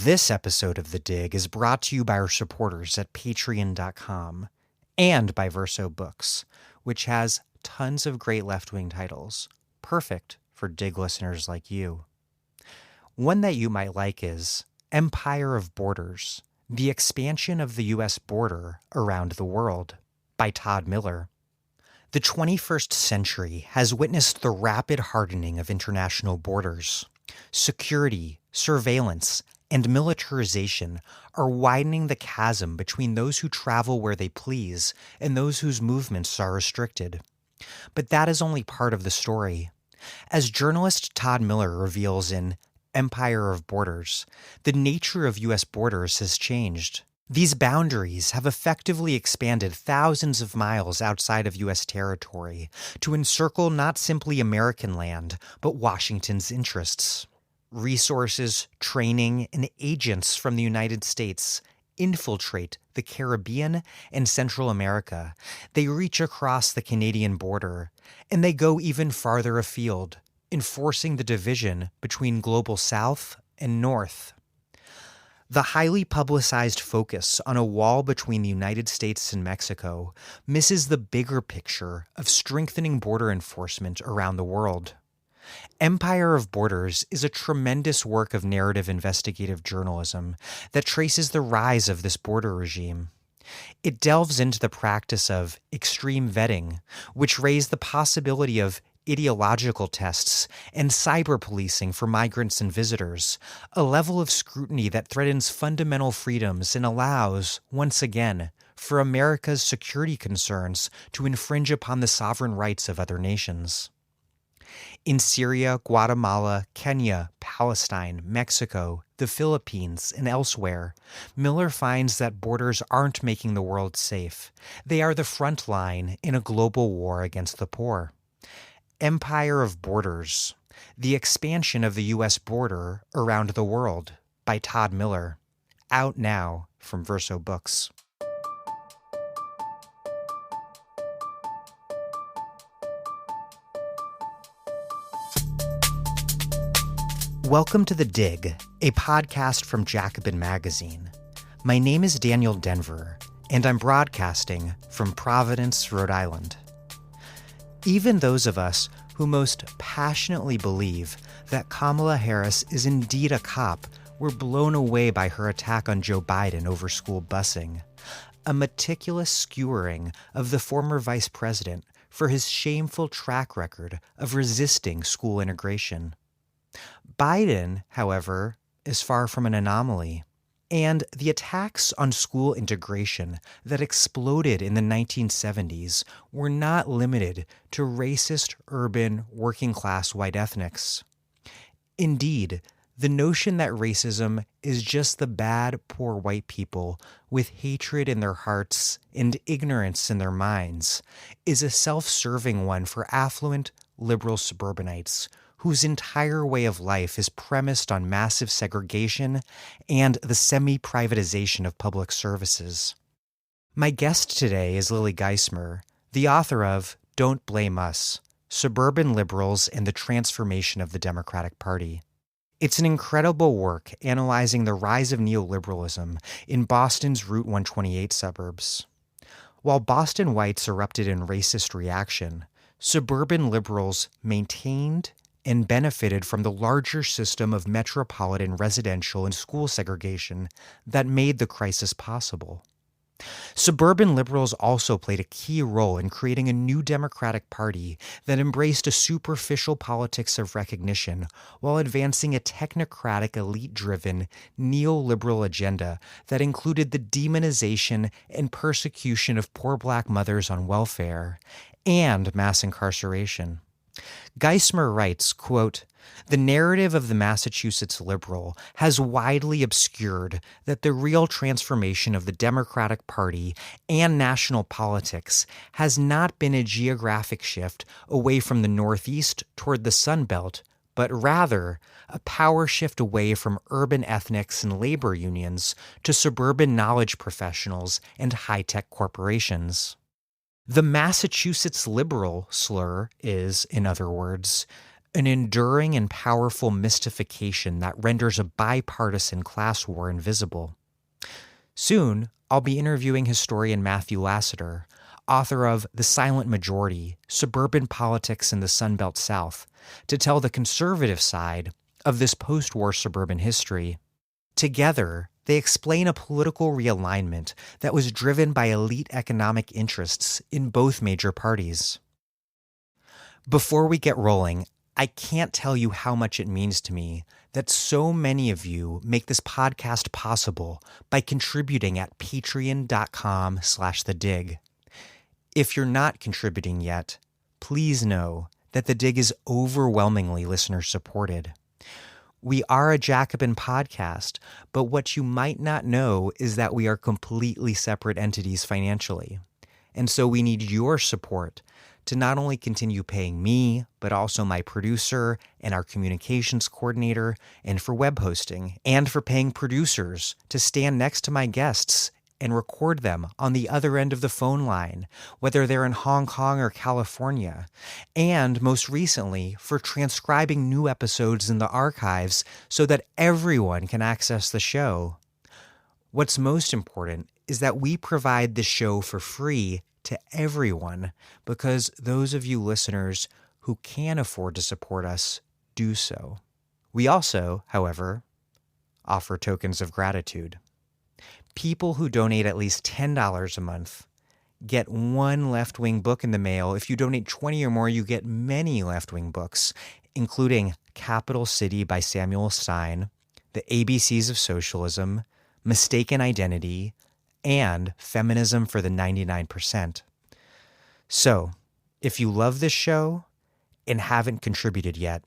This episode of The Dig is brought to you by our supporters at patreon.com and by Verso Books, which has tons of great left-wing titles, perfect for Dig listeners like you. One that you might like is Empire of Borders, The Expansion of the U.S. Border Around the World by Todd Miller. The 21st century has witnessed the rapid hardening of international borders. Security, surveillance, and militarization are widening the chasm between those who travel where they please and those whose movements are restricted. But that is only part of the story. As journalist Todd Miller reveals in Empire of Borders, the nature of U.S. borders has changed. These boundaries have effectively expanded thousands of miles outside of U.S. territory to encircle not simply American land, but Washington's interests. Resources, training, and agents from the United States infiltrate the Caribbean and Central America. They reach across the Canadian border, and they go even farther afield, enforcing the division between global South and North. The highly publicized focus on a wall between the United States and Mexico misses the bigger picture of strengthening border enforcement around the world. Empire of Borders is a tremendous work of narrative investigative journalism that traces the rise of this border regime. It delves into the practice of extreme vetting, which raised the possibility of ideological tests and cyber policing for migrants and visitors, a level of scrutiny that threatens fundamental freedoms and allows, once again, for America's security concerns to infringe upon the sovereign rights of other nations. In Syria, Guatemala, Kenya, Palestine, Mexico, the Philippines, and elsewhere, Miller finds that borders aren't making the world safe. They are the front line in a global war against the poor. Empire of Borders, The Expansion of the U.S. Border Around the World by Todd Miller, out now from Verso Books. Welcome to The Dig, a podcast from Jacobin Magazine. My name is Daniel Denver, and I'm broadcasting from Providence, Rhode Island. Even those of us who most passionately believe that Kamala Harris is indeed a cop were blown away by her attack on Joe Biden over school busing, a meticulous skewering of the former vice president for his shameful track record of resisting school integration. Biden, however, is far from an anomaly, and the attacks on school integration that exploded in the 1970s were not limited to racist, urban, working-class white ethnics. Indeed, the notion that racism is just the bad, poor white people with hatred in their hearts and ignorance in their minds is a self-serving one for affluent, liberal suburbanites whose entire way of life is premised on massive segregation and the semi-privatization of public services. My guest today is Lily Geismer, the author of Don't Blame Us, Suburban Liberals and the Transformation of the Democratic Party. It's an incredible work analyzing the rise of neoliberalism in Boston's Route 128 suburbs. While Boston whites erupted in racist reaction, suburban liberals maintained and benefited from the larger system of metropolitan residential and school segregation that made the crisis possible. Suburban liberals also played a key role in creating a new Democratic Party that embraced a superficial politics of recognition while advancing a technocratic, elite-driven, neoliberal agenda that included the demonization and persecution of poor black mothers on welfare and mass incarceration. Geismer writes, quote, "The narrative of the Massachusetts liberal has widely obscured that the real transformation of the Democratic Party and national politics has not been a geographic shift away from the Northeast toward the Sun Belt, but rather a power shift away from urban ethnics and labor unions to suburban knowledge professionals and high-tech corporations." The Massachusetts liberal slur is, in other words, an enduring and powerful mystification that renders a bipartisan class war invisible. Soon, I'll be interviewing historian Matthew Lasseter, author of The Silent Majority, Suburban Politics in the Sunbelt South, to tell the conservative side of this post-war suburban history. Together, they explain a political realignment that was driven by elite economic interests in both major parties. Before we get rolling, I can't tell you how much it means to me that so many of you make this podcast possible by contributing at patreon.com/thedig. If you're not contributing yet, please know that The Dig is overwhelmingly listener-supported. We are a Jacobin podcast, but what you might not know is that we are completely separate entities financially. And so we need your support to not only continue paying me, but also my producer and our communications coordinator, and for web hosting, and for paying producers to stand next to my guests and record them on the other end of the phone line, whether they're in Hong Kong or California, and most recently for transcribing new episodes in the archives so that everyone can access the show. What's most important is that we provide the show for free to everyone because those of you listeners who can afford to support us do so. We also, however, offer tokens of gratitude. People who donate at least $10 a month get one left-wing book in the mail. If you donate 20 or more, you get many left-wing books, including Capital City by Samuel Stein, The ABCs of Socialism, Mistaken Identity, and Feminism for the 99%. So, if you love this show and haven't contributed yet,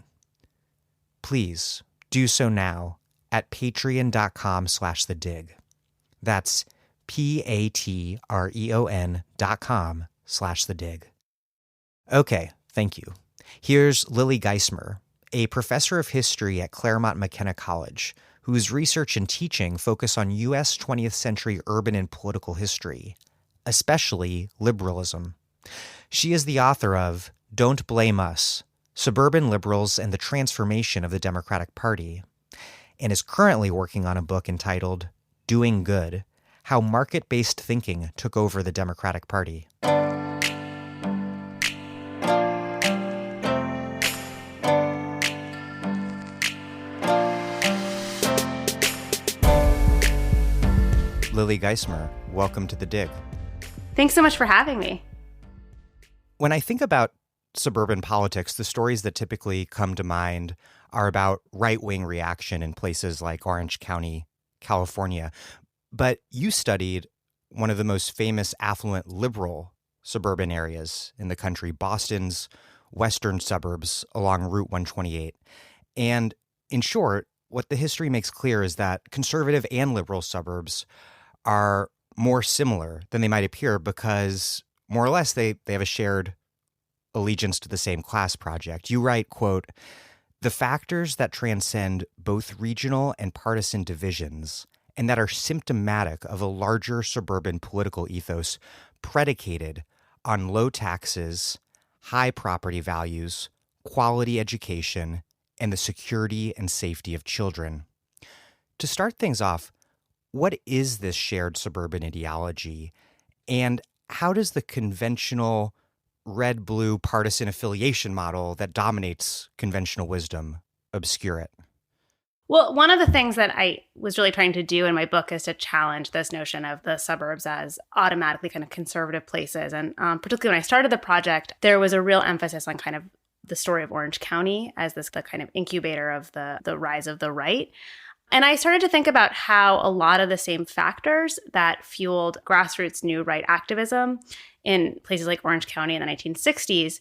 please do so now at patreon.com/thedig. That's patreon.com/thedig. Okay, thank you. Here's Lily Geismer, a professor of history at Claremont McKenna College, whose research and teaching focus on U.S. 20th century urban and political history, especially liberalism. She is the author of Don't Blame Us, Suburban Liberals and the Transformation of the Democratic Party, and is currently working on a book entitled Doing Good: How Market-Based Thinking Took Over the Democratic Party. Lily Geismer, welcome to The Dig. Thanks so much for having me. When I think about suburban politics, the stories that typically come to mind are about right-wing reaction in places like Orange County, California. But you studied one of the most famous affluent liberal suburban areas in the country, Boston's western suburbs along Route 128. And in short, what the history makes clear is that conservative and liberal suburbs are more similar than they might appear because more or less they have a shared allegiance to the same class project. You write, quote, "The factors that transcend both regional and partisan divisions and that are symptomatic of a larger suburban political ethos predicated on low taxes, high property values, quality education, and the security and safety of children." To start things off, what is this shared suburban ideology, and how does the conventional red-blue partisan affiliation model that dominates conventional wisdom obscure it? Well, one of the things that I was really trying to do in my book is to challenge this notion of the suburbs as automatically kind of conservative places. And particularly when I started the project, there was a real emphasis on kind of the story of Orange County as the kind of incubator of the rise of the right. And I started to think about how a lot of the same factors that fueled grassroots new right activism in places like Orange County in the 1960s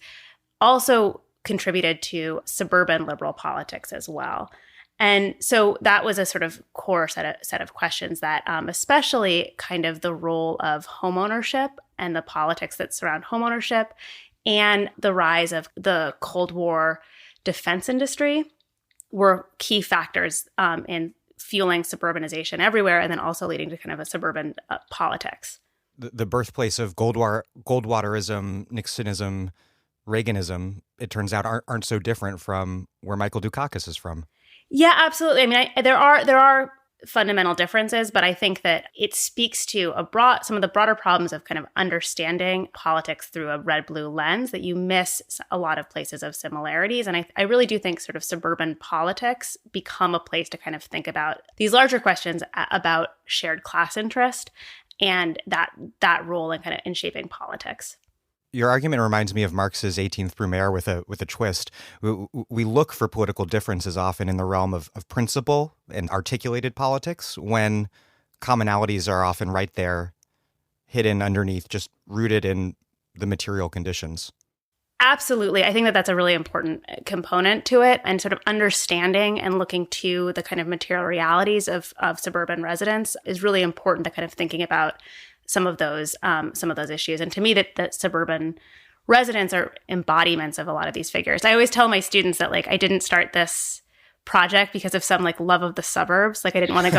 also contributed to suburban liberal politics as well. And so that was a sort of core set of questions that especially kind of the role of homeownership and the politics that surround homeownership and the rise of the Cold War defense industry were key factors in fueling suburbanization everywhere and then also leading to kind of a suburban politics. The birthplace of Goldwaterism, Nixonism, Reaganism, it turns out, aren't so different from where Michael Dukakis is from. Yeah, absolutely. I mean, there are fundamental differences, but I think that it speaks to some of the broader problems of kind of understanding politics through a red-blue lens that you miss a lot of places of similarities. And I really do think sort of suburban politics become a place to kind of think about these larger questions about shared class interest and that role in kind of in shaping politics. Your argument reminds me of Marx's 18th Brumaire with a twist. We look for political differences often in the realm of principle and articulated politics, when commonalities are often right there, hidden underneath, just rooted in the material conditions. Absolutely. I think that that's a really important component to it, and sort of understanding and looking to the kind of material realities of suburban residents is really important to kind of thinking about some of those issues. And to me, that suburban residents are embodiments of a lot of these figures. I always tell my students that I didn't start this project because of some love of the suburbs. I didn't want to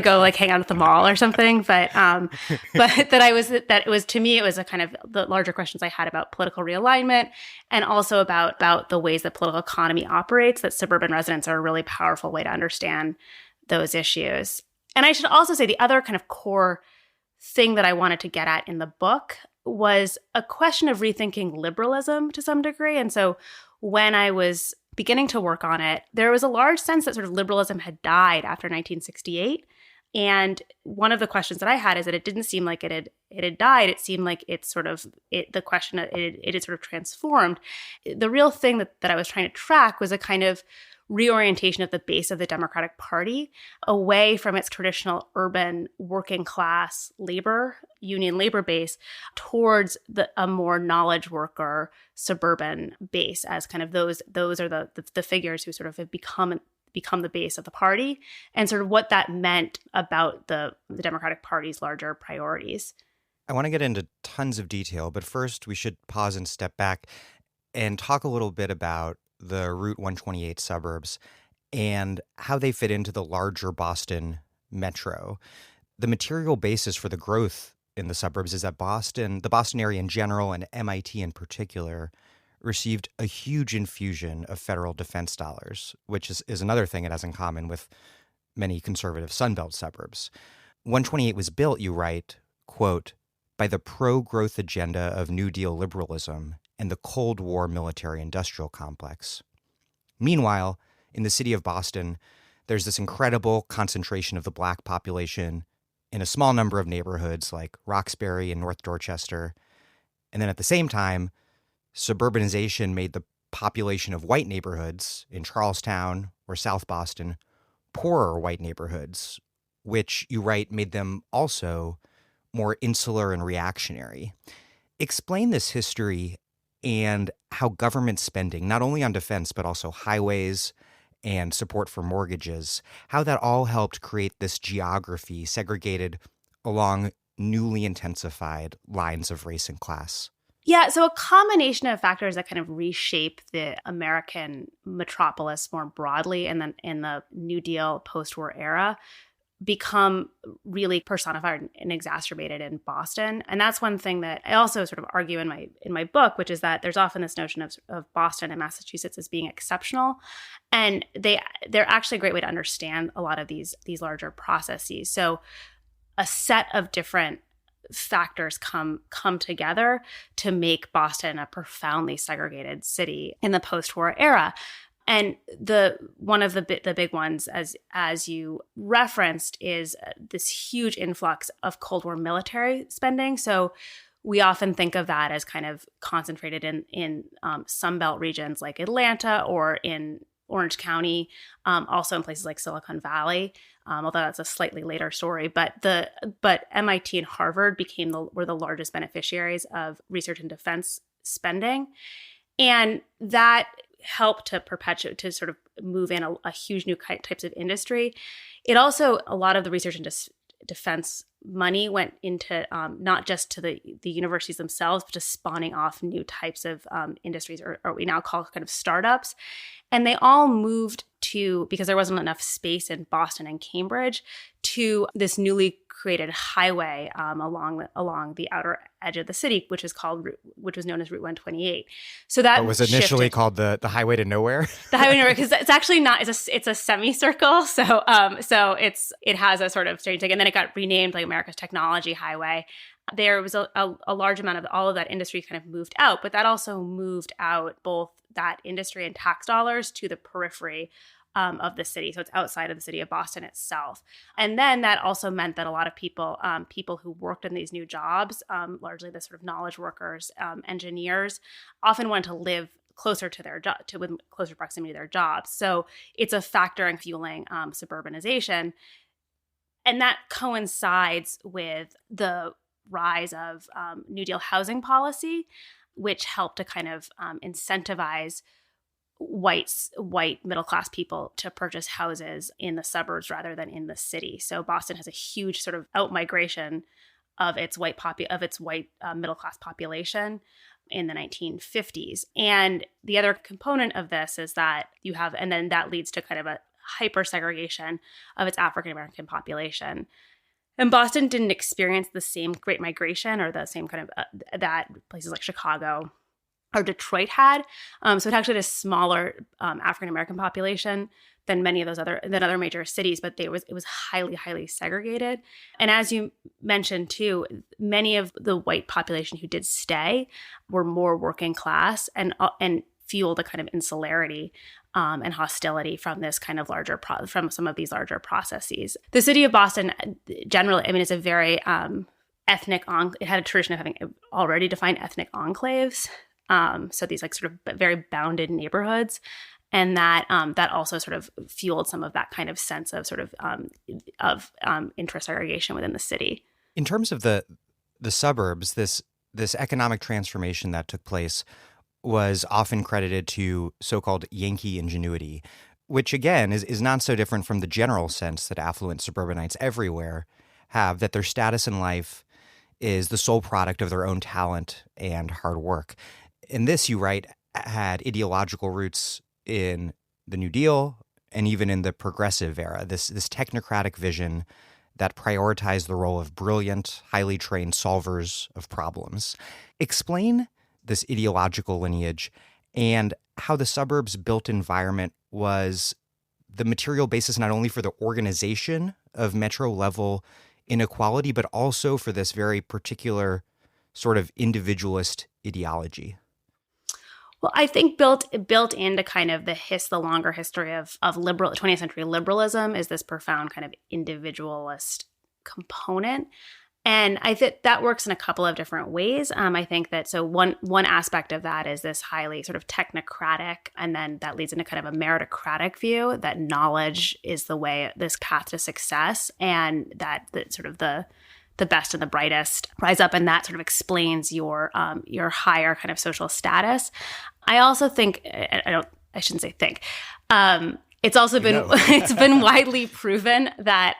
go hang out at the mall or something. But that it was, to me, it was a kind of the larger questions I had about political realignment, and also about the ways that political economy operates, that suburban residents are a really powerful way to understand those issues. And I should also say the other kind of core thing that I wanted to get at in the book was a question of rethinking liberalism to some degree. And so when I was beginning to work on it, there was a large sense that sort of liberalism had died after 1968. And one of the questions that I had is that it didn't seem like it had died. It seemed like it had sort of transformed. The real thing that I was trying to track was a kind of reorientation of the base of the Democratic Party away from its traditional urban working class union labor base towards a more knowledge worker suburban base, as kind of those are the figures who sort of have become the base of the party, and sort of what that meant about the Democratic Party's larger priorities. I want to get into tons of detail, but first we should pause and step back and talk a little bit about the Route 128 suburbs and how they fit into the larger Boston metro. The material basis for the growth in the suburbs is that the Boston area in general, and MIT in particular, received a huge infusion of federal defense dollars, which is another thing it has in common with many conservative Sunbelt suburbs. 128 was built, you write, quote, by the pro-growth agenda of New Deal liberalism and the Cold War military-industrial complex. Meanwhile, in the city of Boston, there's this incredible concentration of the Black population in a small number of neighborhoods like Roxbury and North Dorchester. And then at the same time, suburbanization made the population of white neighborhoods in Charlestown or South Boston poorer white neighborhoods, which, you write, made them also more insular and reactionary. Explain this history and how government spending, not only on defense, but also highways and support for mortgages, how that all helped create this geography segregated along newly intensified lines of race and class. Yeah, so a combination of factors that kind of reshape the American metropolis more broadly, and then in the New Deal post-war era, become really personified and exacerbated in Boston. And that's one thing that I also sort of argue in my book, which is that there's often this notion of Boston and Massachusetts as being exceptional. And they're actually a great way to understand a lot of these larger processes. So a set of different factors come together to make Boston a profoundly segregated city in the post-war era. And one of the big ones, as you referenced, is this huge influx of Cold War military spending. So we often think of that as kind of concentrated in Sunbelt regions like Atlanta or in Orange County, also in places like Silicon Valley, although that's a slightly later story. But MIT and Harvard were the largest beneficiaries of research and defense spending, and that helped to sort of move in a huge new types of industry. It also, a lot of the research and defense money went into not just to the universities themselves, but to spawning off new types of industries, or what we now call kind of startups. And they all moved because there wasn't enough space in Boston and Cambridge, to this newly created highway along the outer edge of the city, which was known as Route 128. So that was initially called the Highway to Nowhere. The Highway to Nowhere, because it's actually not. It's a semicircle. So it has a sort of strange thing, and then it got renamed like America's Technology Highway. There was a large amount of all of that industry kind of moved out, but that also moved out both that industry and tax dollars to the periphery of the city. So it's outside of the city of Boston itself. And then that also meant that a lot of people who worked in these new jobs, largely the sort of knowledge workers, engineers, often wanted to live closer to their job, with closer proximity to their jobs. So it's a factor in fueling suburbanization. And that coincides with the rise of New Deal housing policy, which helped to kind of incentivize white middle-class people to purchase houses in the suburbs rather than in the city. So Boston has a huge sort of out-migration of its white middle-class population in the 1950s. And the other component of this is that and then that leads to kind of a hyper-segregation of its African-American population. And Boston didn't experience the same great migration or the same kind of that places like Chicago or Detroit had. So it actually had a smaller African-American population than many of other major cities, but it was highly, highly segregated. And as you mentioned too, many of the white population who did stay were more working class and fueled a kind of insularity and hostility from this kind of from some of these larger processes. The city of Boston generally, it's a very it had a tradition of having already defined ethnic enclaves. So these like sort of very bounded neighborhoods, and that also sort of fueled some of that kind of sense of sort of intra-segregation within the city. In terms of the suburbs, this economic transformation that took place was often credited to so-called Yankee ingenuity, which again is not so different from the general sense that affluent suburbanites everywhere have, that their status in life is the sole product of their own talent and hard work. And this, you write, had ideological roots in the New Deal and even in the progressive era, this technocratic vision that prioritized the role of brilliant, highly trained solvers of problems. Explain this ideological lineage and how the suburbs' built environment was the material basis not only for the organization of metro-level inequality, but also for this very particular sort of individualist ideology. Well, I think built into kind of the longer history of 20th century liberalism is this profound kind of individualist component. And I think that works in a couple of different ways. I think that one aspect of that is this highly sort of technocratic, and then that leads into kind of a meritocratic view that knowledge is this path to success, and that sort of the best and the brightest rise up, and that sort of explains your higher kind of social status. I also think I shouldn't say think. It's also been it's been widely proven that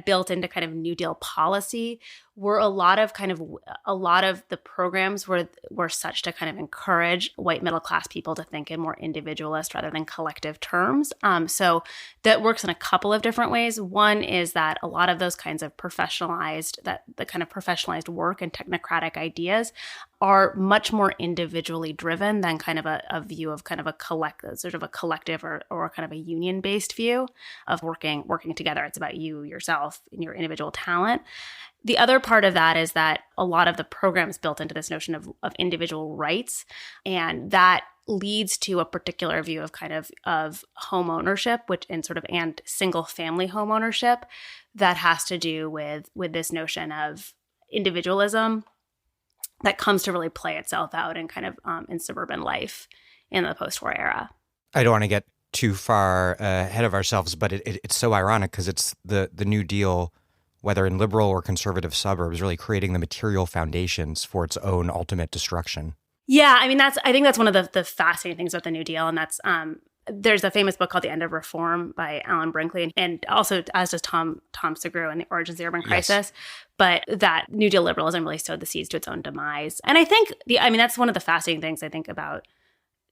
built into kind of New Deal policy were a lot of the programs were such to kind of encourage white middle class people to think in more individualist rather than collective terms. So that works in a couple of different ways. One is that a lot of those kinds of professionalized work and technocratic ideas are much more individually driven than kind of a view of kind of a collective or kind of a union-based view of working together. It's about you, yourself, and your individual talent. The other part of that is that a lot of the programs built into this notion of individual rights, and that leads to a particular view of kind of home ownership, and single family home ownership that has to do with this notion of individualism that comes to really play itself out in kind of in suburban life in the post-war era. I don't want to get too far ahead of ourselves, but it's so ironic because it's the New Deal, whether in liberal or conservative suburbs, really creating the material foundations for its own ultimate destruction. Yeah, I think that's one of the fascinating things about the New Deal, and that's there's a famous book called The End of Reform by Alan Brinkley, and also as does Tom Segru and The Origins of the Urban Crisis. Yes. But that New Deal liberalism really sowed the seeds to its own demise. And I think that's one of the fascinating things I think about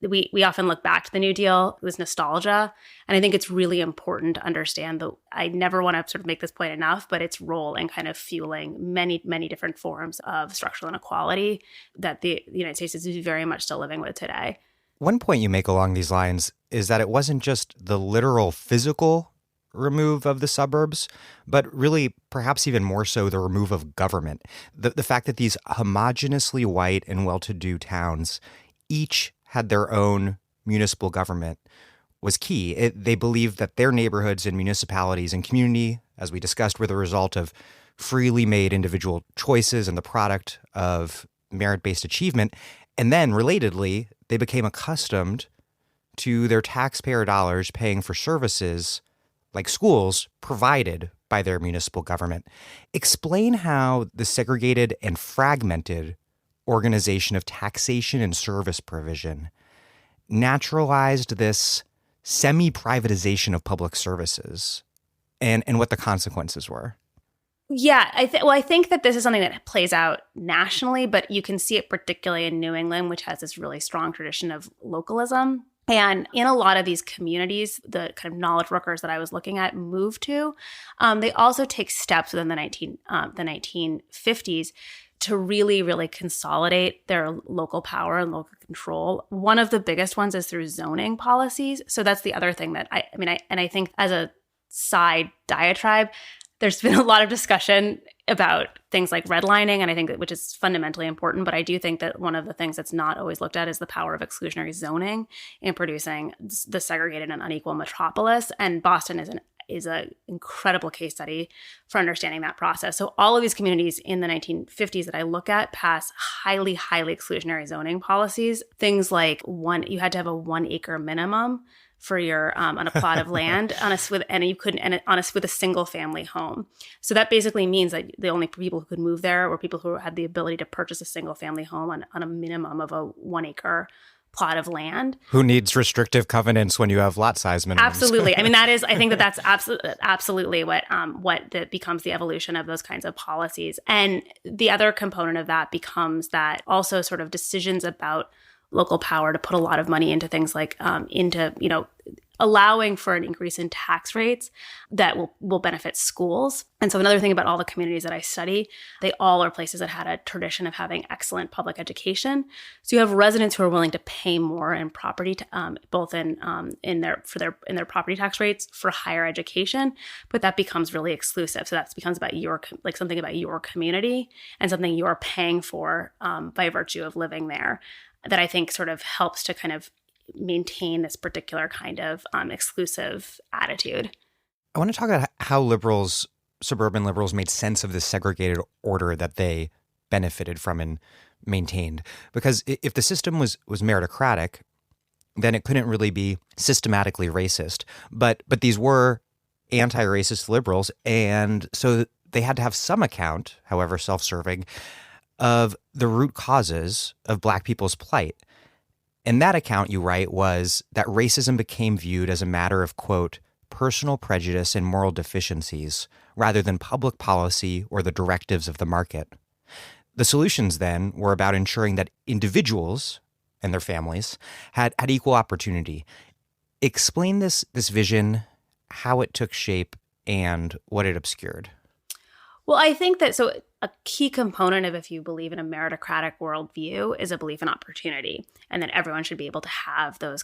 we often look back to the New Deal with nostalgia. And I think it's really important to understand I never want to sort of make this point enough, but its role in kind of fueling many, many different forms of structural inequality that the United States is very much still living with today. One point you make along these lines is that it wasn't just the literal physical remove of the suburbs, but really perhaps even more so the remove of government. The fact that these homogeneously white and well-to-do towns each had their own municipal government was key. They believed that their neighborhoods and municipalities and community, as we discussed, were the result of freely made individual choices and the product of merit-based achievement. And then, relatedly, they became accustomed to their taxpayer dollars paying for services like schools provided by their municipal government. Explain how the segregated and fragmented organization of taxation and service provision naturalized this semi-privatization of public services and what the consequences were. Yeah, I think that this is something that plays out nationally, but you can see it particularly in New England, which has this really strong tradition of localism. And in a lot of these communities, the kind of knowledge workers that I was looking at moved to, they also take steps within the 1950s to really, really consolidate their local power and local control. One of the biggest ones is through zoning policies. So that's the other thing that I think as a side diatribe, there's been a lot of discussion about things like redlining, and I think which is fundamentally important. But I do think that one of the things that's not always looked at is the power of exclusionary zoning in producing the segregated and unequal metropolis. And Boston is an incredible case study for understanding that process. So all of these communities in the 1950s that I look at pass highly, highly exclusionary zoning policies. Things like you had to have a 1 acre minimum for your on a plot of land with a single family home. So that basically means that the only people who could move there were people who had the ability to purchase a single family home on a minimum of a 1 acre plot of land. Who needs restrictive covenants when you have lot size minimums? Absolutely. I mean, I think that's absolutely what becomes the evolution of those kinds of policies. And the other component of that becomes that also sort of decisions about local power to put a lot of money into things like allowing for an increase in tax rates that will benefit schools. And so another thing about all the communities that I study, they all are places that had a tradition of having excellent public education. So you have residents who are willing to pay more in property, both in their property tax rates for higher education, but that becomes really exclusive. So that becomes about something about your community and something you're paying for by virtue of living there. That I think sort of helps to kind of maintain this particular kind of exclusive attitude. I want to talk about how suburban liberals made sense of this segregated order that they benefited from and maintained. Because if the system was meritocratic, then it couldn't really be systematically racist. But these were anti-racist liberals, and so they had to have some account, however self-serving, of the root causes of Black people's plight. And that account, you write, was that racism became viewed as a matter of, quote, personal prejudice and moral deficiencies rather than public policy or the directives of the market. The solutions, then, were about ensuring that individuals and their families had equal opportunity. Explain this vision, how it took shape, and what it obscured. Well, I think that a key component of if you believe in a meritocratic worldview is a belief in opportunity, and that everyone should be able to have the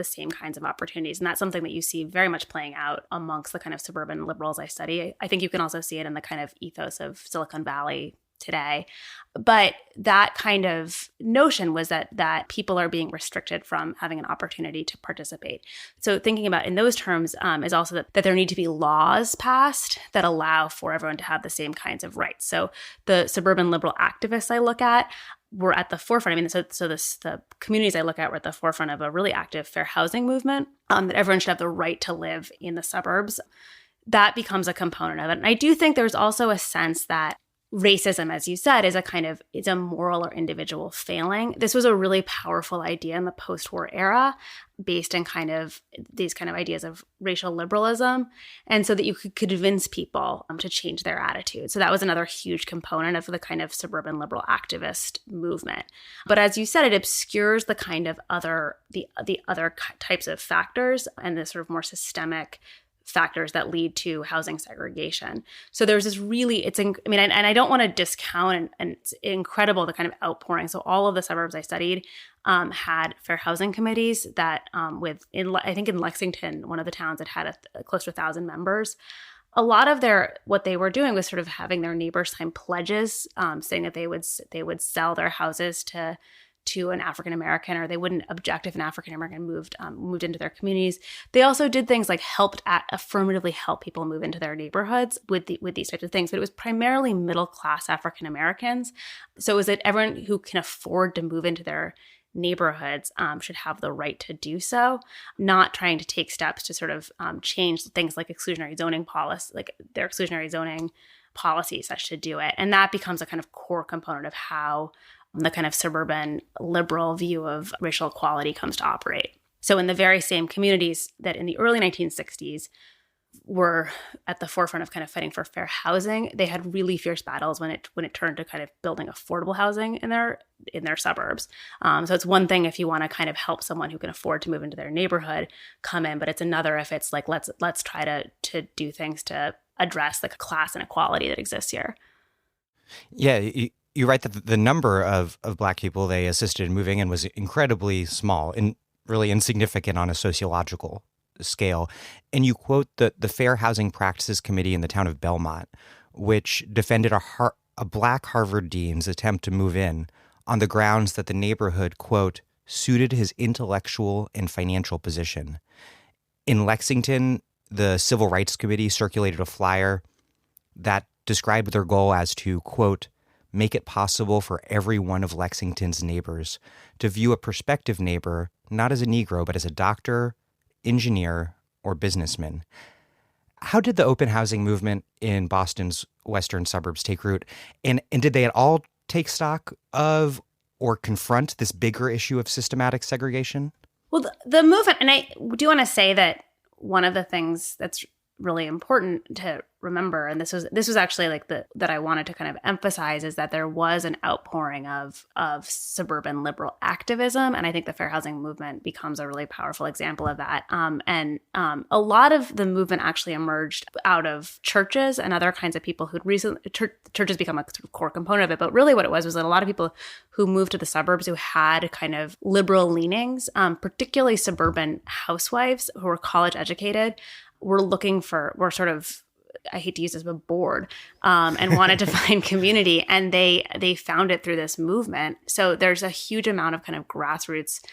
same kinds of opportunities. And that's something that you see very much playing out amongst the kind of suburban liberals I study. I think you can also see it in the kind of ethos of Silicon Valley today. But that kind of notion was that people are being restricted from having an opportunity to participate. So thinking about in those terms is also that there need to be laws passed that allow for everyone to have the same kinds of rights. So the suburban liberal activists I look at were at the forefront. I mean, the communities I look at were at the forefront of a really active fair housing movement, that everyone should have the right to live in the suburbs. That becomes a component of it. And I do think there's also a sense that racism, as you said, is a moral or individual failing. This was a really powerful idea in the post-war era, based in kind of these kind of ideas of racial liberalism, and so that you could convince people to change their attitude. So that was another huge component of the kind of suburban liberal activist movement. But as you said, it obscures the kind of the other types of factors and the sort of more systemic factors that lead to housing segregation. So there's this really, and I don't want to discount, and it's incredible the kind of outpouring. So all of the suburbs I studied had fair housing committees that I think in Lexington, one of the towns that had close to 1,000 members. A lot of what they were doing was sort of having their neighbors sign pledges saying that they would sell their houses to an African American, or they wouldn't object if an African American moved into their communities. They also did things like affirmatively help people move into their neighborhoods with these types of things. But it was primarily middle class African Americans. So it was that everyone who can afford to move into their neighborhoods should have the right to do so, not trying to take steps to sort of change things like exclusionary zoning policy, like their exclusionary zoning policies such to do it. And that becomes a kind of core component of how the kind of suburban liberal view of racial equality comes to operate. So in the very same communities that in the early 1960s were at the forefront of kind of fighting for fair housing, they had really fierce battles when it turned to kind of building affordable housing in their suburbs. So it's one thing if you want to kind of help someone who can afford to move into their neighborhood come in, but it's another if it's like let's try to do things to address the class inequality that exists here. Yeah, you write that the number of Black people they assisted in moving in was incredibly small and really insignificant on a sociological scale. And you quote the Fair Housing Practices Committee in the town of Belmont, which defended a Black Harvard dean's attempt to move in on the grounds that the neighborhood, quote, suited his intellectual and financial position. In Lexington, the Civil Rights Committee circulated a flyer that described their goal as to, quote, make it possible for every one of Lexington's neighbors to view a prospective neighbor not as a Negro, but as a doctor, engineer, or businessman. How did the open housing movement in Boston's western suburbs take root? And did they at all take stock of or confront this bigger issue of systematic segregation? Well, the movement, and I do want to say that one of the things that's really important to remember, and this was actually like that I wanted to kind of emphasize, is that there was an outpouring of suburban liberal activism, and I think the fair housing movement becomes a really powerful example of that. And a lot of the movement actually emerged out of churches and other kinds of people who'd recently churches become a sort of core component of it. But really, what it was that a lot of people who moved to the suburbs who had kind of liberal leanings, particularly suburban housewives who were college educated, were sort of, I hate to use this, but bored, and wanted to find community. And they found it through this movement. So there's a huge amount of kind of grassroots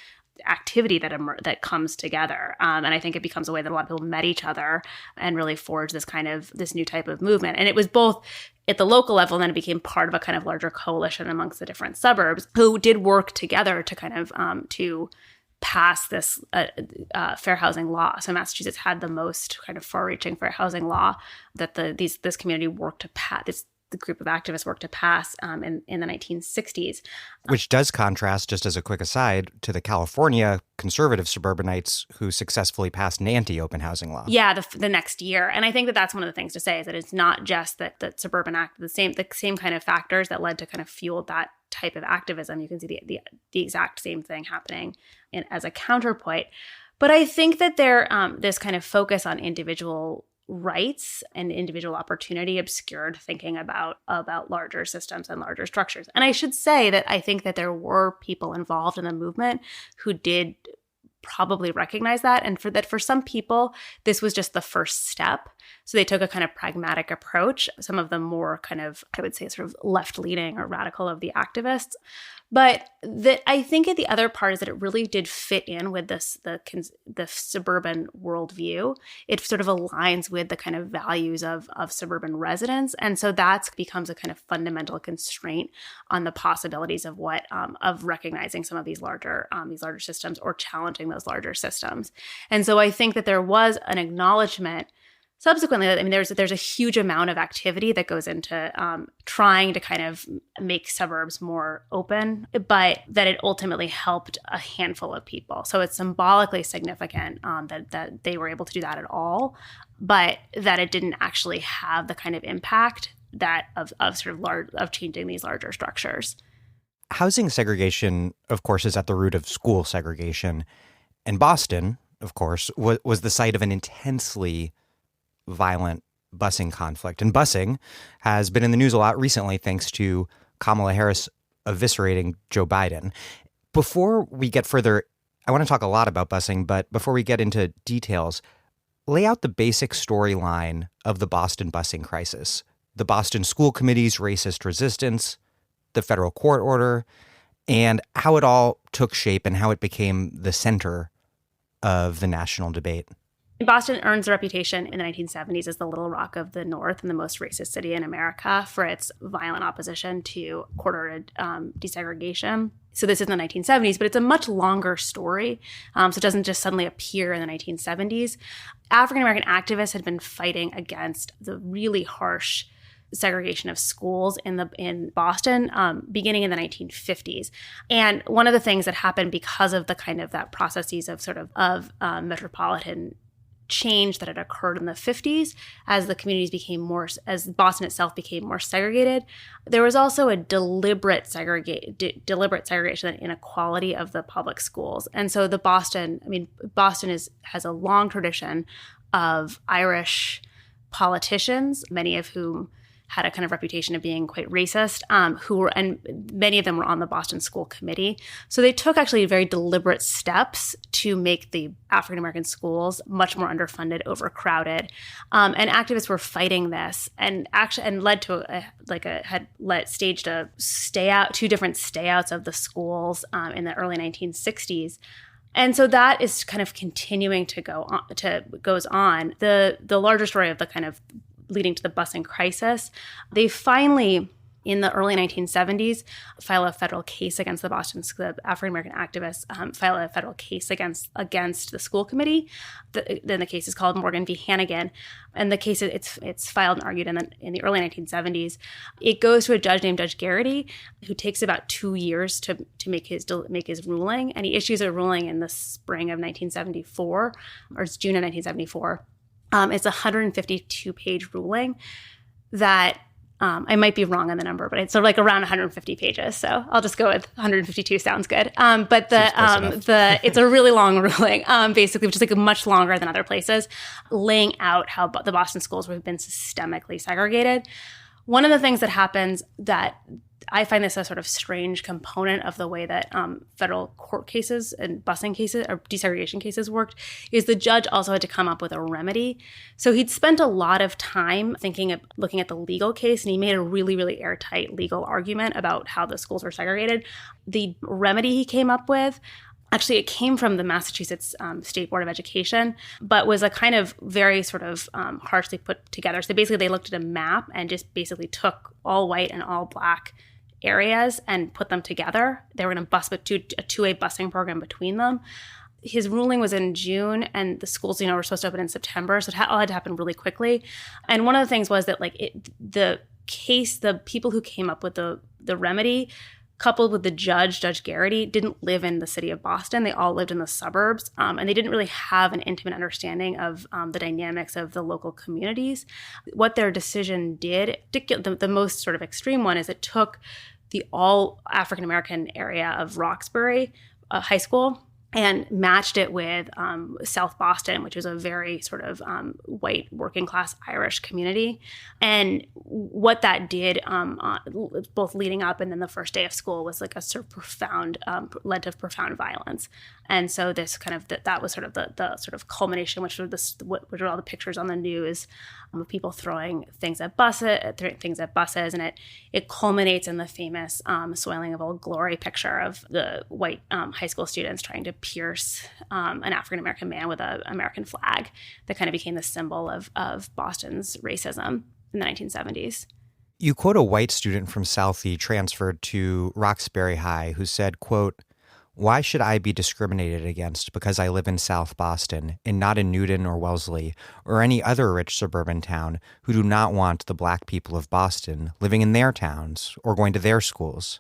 activity that comes together. And I think it becomes a way that a lot of people met each other and really forged this new type of movement. And it was both at the local level, and then it became part of a kind of larger coalition amongst the different suburbs who did work together to kind of to pass this fair housing law. So Massachusetts had the most kind of far-reaching fair housing law that this community worked to pass. The group of activists worked to pass in the 1960s. Which does contrast, just as a quick aside, to the California conservative suburbanites who successfully passed an anti-open housing law. Yeah, the next year. And I think that that's one of the things to say, is that it's not just that the suburban act, the same kind of factors that led to kind of fueled that type of activism. You can see the exact same thing happening as a counterpoint. But I think that this kind of focus on individual rights and individual opportunity obscured thinking about larger systems and larger structures. And I should say that I think that there were people involved in the movement who did probably recognize that. And for some people, this was just the first step. So they took a kind of pragmatic approach, some of them more kind of, I would say, sort of left-leaning or radical of the activists. But that I think the other part is that it really did fit in with the suburban worldview. It sort of aligns with the kind of values of suburban residents. And so that becomes a kind of fundamental constraint on the possibilities of of recognizing some of these larger systems or challenging those larger systems. And so I think that there was an acknowledgement subsequently, I mean, there's a huge amount of activity that goes into trying to kind of make suburbs more open, but that it ultimately helped a handful of people. So it's symbolically significant that they were able to do that at all, but that it didn't actually have the kind of impact that of changing these larger structures. Housing segregation, of course, is at the root of school segregation. And Boston, of course, was the site of an intensely violent busing conflict. And busing has been in the news a lot recently thanks to Kamala Harris eviscerating Joe Biden. Before we get further, I want to talk a lot about busing, but before we get into details, lay out the basic storyline of the Boston busing crisis. The Boston School Committee's racist resistance, the federal court order, and how it all took shape and how it became the center of the national debate. Boston earns a reputation in the 1970s as the Little Rock of the North and the most racist city in America for its violent opposition to court-ordered desegregation. So this is in the 1970s, but it's a much longer story. So it doesn't just suddenly appear in the 1970s. African-American activists had been fighting against the really harsh segregation of schools in Boston, beginning in the 1950s. And one of the things that happened because of the kind of that processes of metropolitan change that had occurred in the 50s as the communities became more, as Boston itself became more segregated, there was also a deliberate segregation and inequality of the public schools. And so Boston has a long tradition of Irish politicians, many of whom had a kind of reputation of being quite racist, and many of them were on the Boston School Committee. So they took actually very deliberate steps to make the African-American schools much more underfunded, overcrowded. And activists were fighting this and led to staged two different stay-outs of the schools in the early 1960s. And so that is kind of continuing to goes on. The larger story of the kind of leading to the busing crisis, they finally, in the early 1970s, file a federal case against the African-American activists, file a federal case against the school committee. Then the case is called Morgan v. Hannigan. And the case, it's filed and argued in the early 1970s. It goes to a judge named Judge Garrity, who takes about 2 years to make his ruling. And he issues a ruling in the spring of 1974, or it's June of 1974. It's a 152-page ruling that I might be wrong on the number, but it's sort of like around 150 pages. So I'll just go with 152. Sounds good. But it's a really long ruling, basically, which is like much longer than other places, laying out how the Boston schools have been systemically segregated. One of the things that happens that I find this a sort of strange component of the way that federal court cases and busing cases or desegregation cases worked is the judge also had to come up with a remedy. So he'd spent a lot of time looking at the legal case, and he made a really, really airtight legal argument about how the schools were segregated. The remedy he came up with, actually, it came from the Massachusetts State Board of Education, but was a kind of very sort of harshly put together. So basically, they looked at a map and just basically took all white and all black areas and put them together. They were going to bus a two-way busing program between them. His ruling was in June, and the schools, were supposed to open in September, so it all had to happen really quickly. And one of the things was that, the people who came up with the remedy, coupled with the Judge Garrity, didn't live in the city of Boston. They all lived in the suburbs, and they didn't really have an intimate understanding of the dynamics of the local communities. What their decision did, the most sort of extreme one, is it took the all African-American area of Roxbury High School and matched it with South Boston, which was a very sort of white working class Irish community. And what that did, both leading up and then the first day of school, was like a sort of profound, led to profound violence. And so this kind of that was sort of the sort of culmination, which were all the pictures on the news of people throwing things at buses, and it culminates in the famous soiling of Old Glory picture of the white high school students trying to pierce an African-American man with an American flag that kind of became the symbol of Boston's racism in the 1970s. You quote a white student from Southie transferred to Roxbury High who said, quote, Why should I be discriminated against because I live in South Boston and not in Newton or Wellesley or any other rich suburban town who do not want the black people of Boston living in their towns or going to their schools?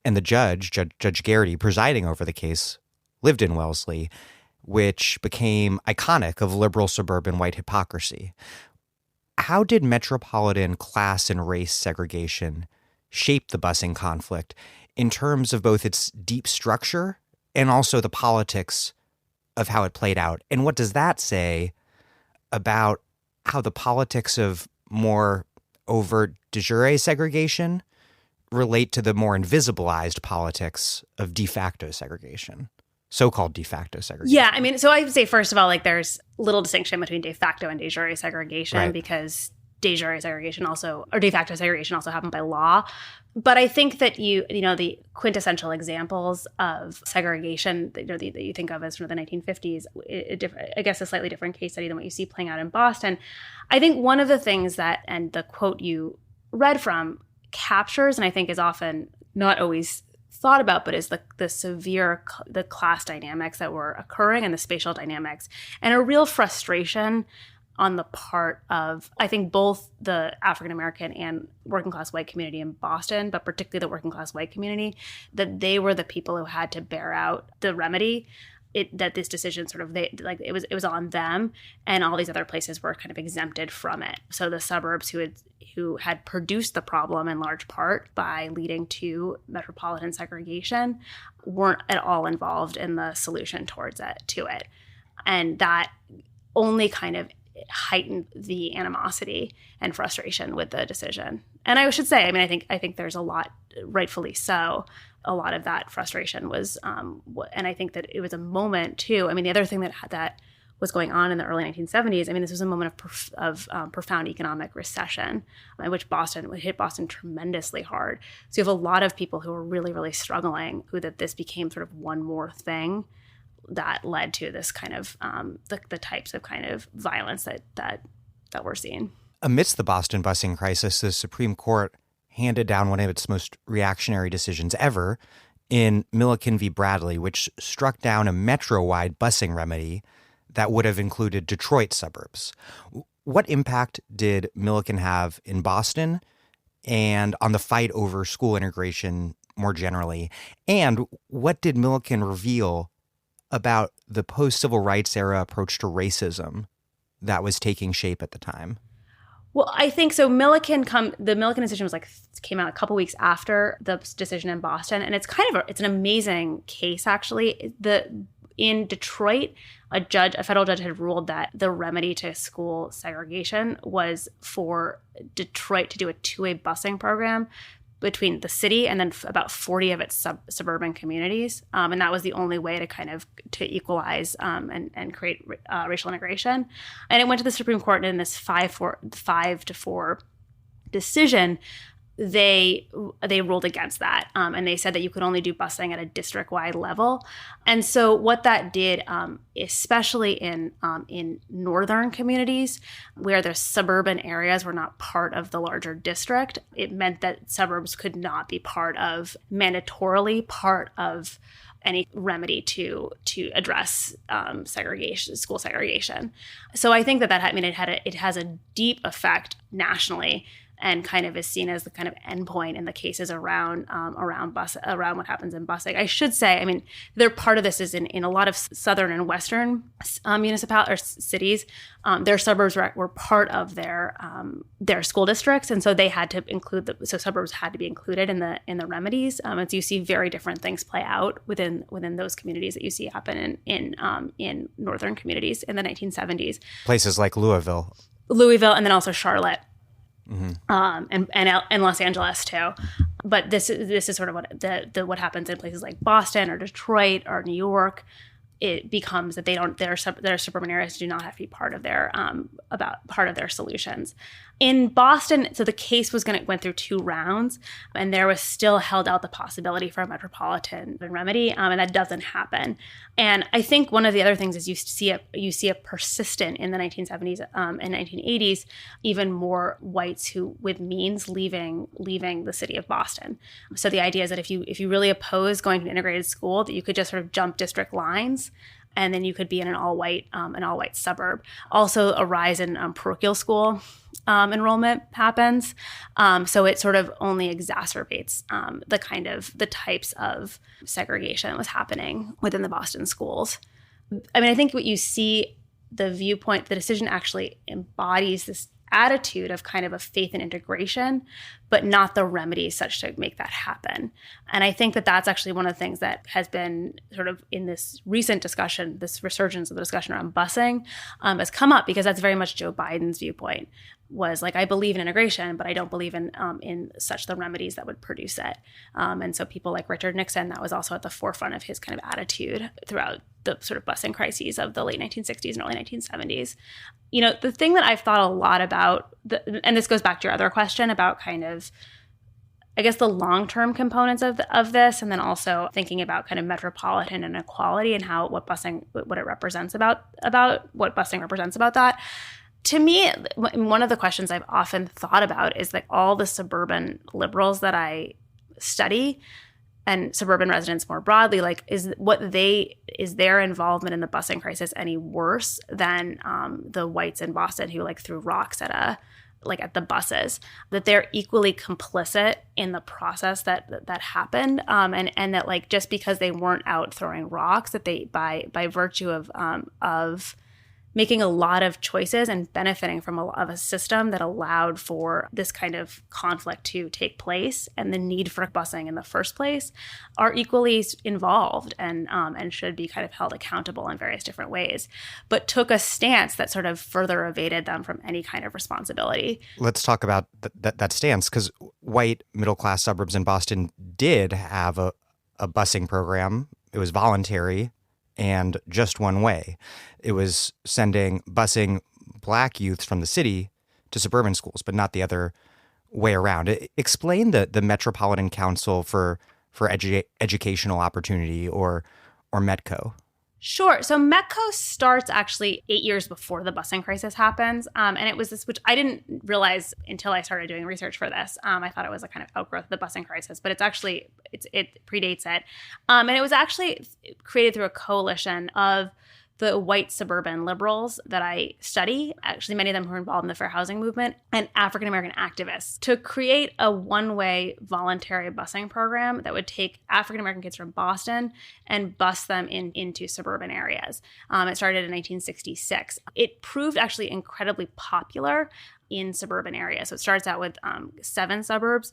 And the Judge Garrity, presiding over the case, lived in Wellesley, which became iconic of liberal suburban white hypocrisy. How did metropolitan class and race segregation shape the busing conflict in terms of both its deep structure and also the politics of how it played out? And what does that say about how the politics of more overt de jure segregation relate to the more invisibilized politics of de facto segregation, so-called de facto segregation? Yeah, I mean, so I would say, first of all, like there's little distinction between de facto and de jure segregation, Right. because de jure segregation also, or de facto segregation also happened by law. But I think that the quintessential examples of segregation that you think of as from the 1950s, I guess a slightly different case study than what you see playing out in Boston. I think one of the things that, and the quote you read from captures, and I think is often not always thought about, but is the severe, the class dynamics that were occurring and the spatial dynamics, and a real frustration on the part of, I think, both the African-American and working class white community in Boston, but particularly the working class white community, that they were the people who had to bear out the remedy. That this decision it was on them, and all these other places were kind of exempted from it. So the suburbs who had produced the problem in large part by leading to metropolitan segregation weren't at all involved in the solution to it. And that only kind of heightened the animosity and frustration with the decision. And I should say, I mean, I think there's a lot, rightfully so, a lot of that frustration was, and I think that it was a moment too. I mean, the other thing that was going on in the early 1970s, I mean, this was a moment of profound economic recession, in which hit Boston tremendously hard. So you have a lot of people who were really, really struggling, that this became sort of one more thing that led to this kind of the types of kind of violence that we're seeing. Amidst the Boston busing crisis, the Supreme Court handed down one of its most reactionary decisions ever in Milliken v. Bradley, which struck down a metro-wide busing remedy that would have included Detroit suburbs. What impact did Milliken have in Boston and on the fight over school integration more generally? And what did Milliken reveal about the post-civil rights era approach to racism that was taking shape at the time? Well, I think so. The Milliken decision came out a couple weeks after the decision in Boston, and it's it's an amazing case actually. In Detroit, a federal judge had ruled that the remedy to school segregation was for Detroit to do a two-way busing program between the city and then about 40 of its suburban communities. And that was the only way to equalize and create racial integration. And it went to the Supreme Court, and in this 5-4 decision, they ruled against that. And they said that you could only do busing at a district-wide level. And so what that did, especially in northern communities where the suburban areas were not part of the larger district, it meant that suburbs could not be mandatorily part of any remedy to address school segregation. So I think it has a deep effect nationally, and kind of is seen as the kind of endpoint in the cases around what happens in busing. I should say, I mean, they're part of this is in a lot of southern and western municipalities or cities. Their suburbs were part of their school districts, and so they had to so suburbs had to be included in the remedies. And so you see very different things play out within those communities that you see happen in northern communities in the 1970s. Places like Louisville, and then also Charlotte. Mm-hmm. And Los Angeles too, but this is sort of what happens in places like Boston or Detroit or New York. it becomes that their suburban areas do not have to be part of their solutions. In Boston, so the case went through 2 rounds, and there was still held out the possibility for a metropolitan remedy, and that doesn't happen. And I think one of the other things is you see a persistent in the 1970s and 1980s, even more whites who with means leaving the city of Boston. So the idea is that if you really oppose going to an integrated school, that you could just sort of jump district lines, and then you could be in an all-white suburb. Also, a rise in parochial school enrollment happens. So it sort of only exacerbates the types of segregation that was happening within the Boston schools. I mean, I think what you see, the decision actually embodies this attitude of kind of a faith in integration, but not the remedies such to make that happen. And I think that that's actually one of the things that has been sort of in this recent discussion, this resurgence of the discussion around busing has come up, because that's very much Joe Biden's viewpoint, was like, I believe in integration, but I don't believe in such the remedies that would produce it. And so people like Richard Nixon, that was also at the forefront of his kind of attitude throughout the sort of busing crises of the late 1960s and early 1970s. You know, the thing that I've thought a lot about, and this goes back to your other question about kind of, I guess, the long-term components of this, and then also thinking about kind of metropolitan inequality and what it represents about what busing represents about that. To me, one of the questions I've often thought about is like all the suburban liberals that I study, and suburban residents more broadly, like is their involvement in the busing crisis any worse than the whites in Boston who like threw rocks at the buses? That they're equally complicit in the process that happened, and that like just because they weren't out throwing rocks, that they by virtue of making a lot of choices and benefiting from a system that allowed for this kind of conflict to take place and the need for busing in the first place, are equally involved and should be kind of held accountable in various different ways, but took a stance that sort of further evaded them from any kind of responsibility. Let's talk about that stance, because white middle-class suburbs in Boston did have a busing program. It was voluntary and just one way. It was busing Black youths from the city to suburban schools, but not the other way around. Explain the Metropolitan Council for Educational Opportunity, or METCO. Sure. So METCO starts actually 8 years before the busing crisis happens. And it was this, which I didn't realize until I started doing research for this. I thought it was a kind of outgrowth of the busing crisis, but it predates it. And it was actually created through a coalition of the white suburban liberals that I study, actually many of them who are involved in the fair housing movement, and African-American activists, to create a one-way voluntary busing program that would take African-American kids from Boston and bus them into suburban areas. It started in 1966. It proved actually incredibly popular in suburban areas. So it starts out with 7 suburbs,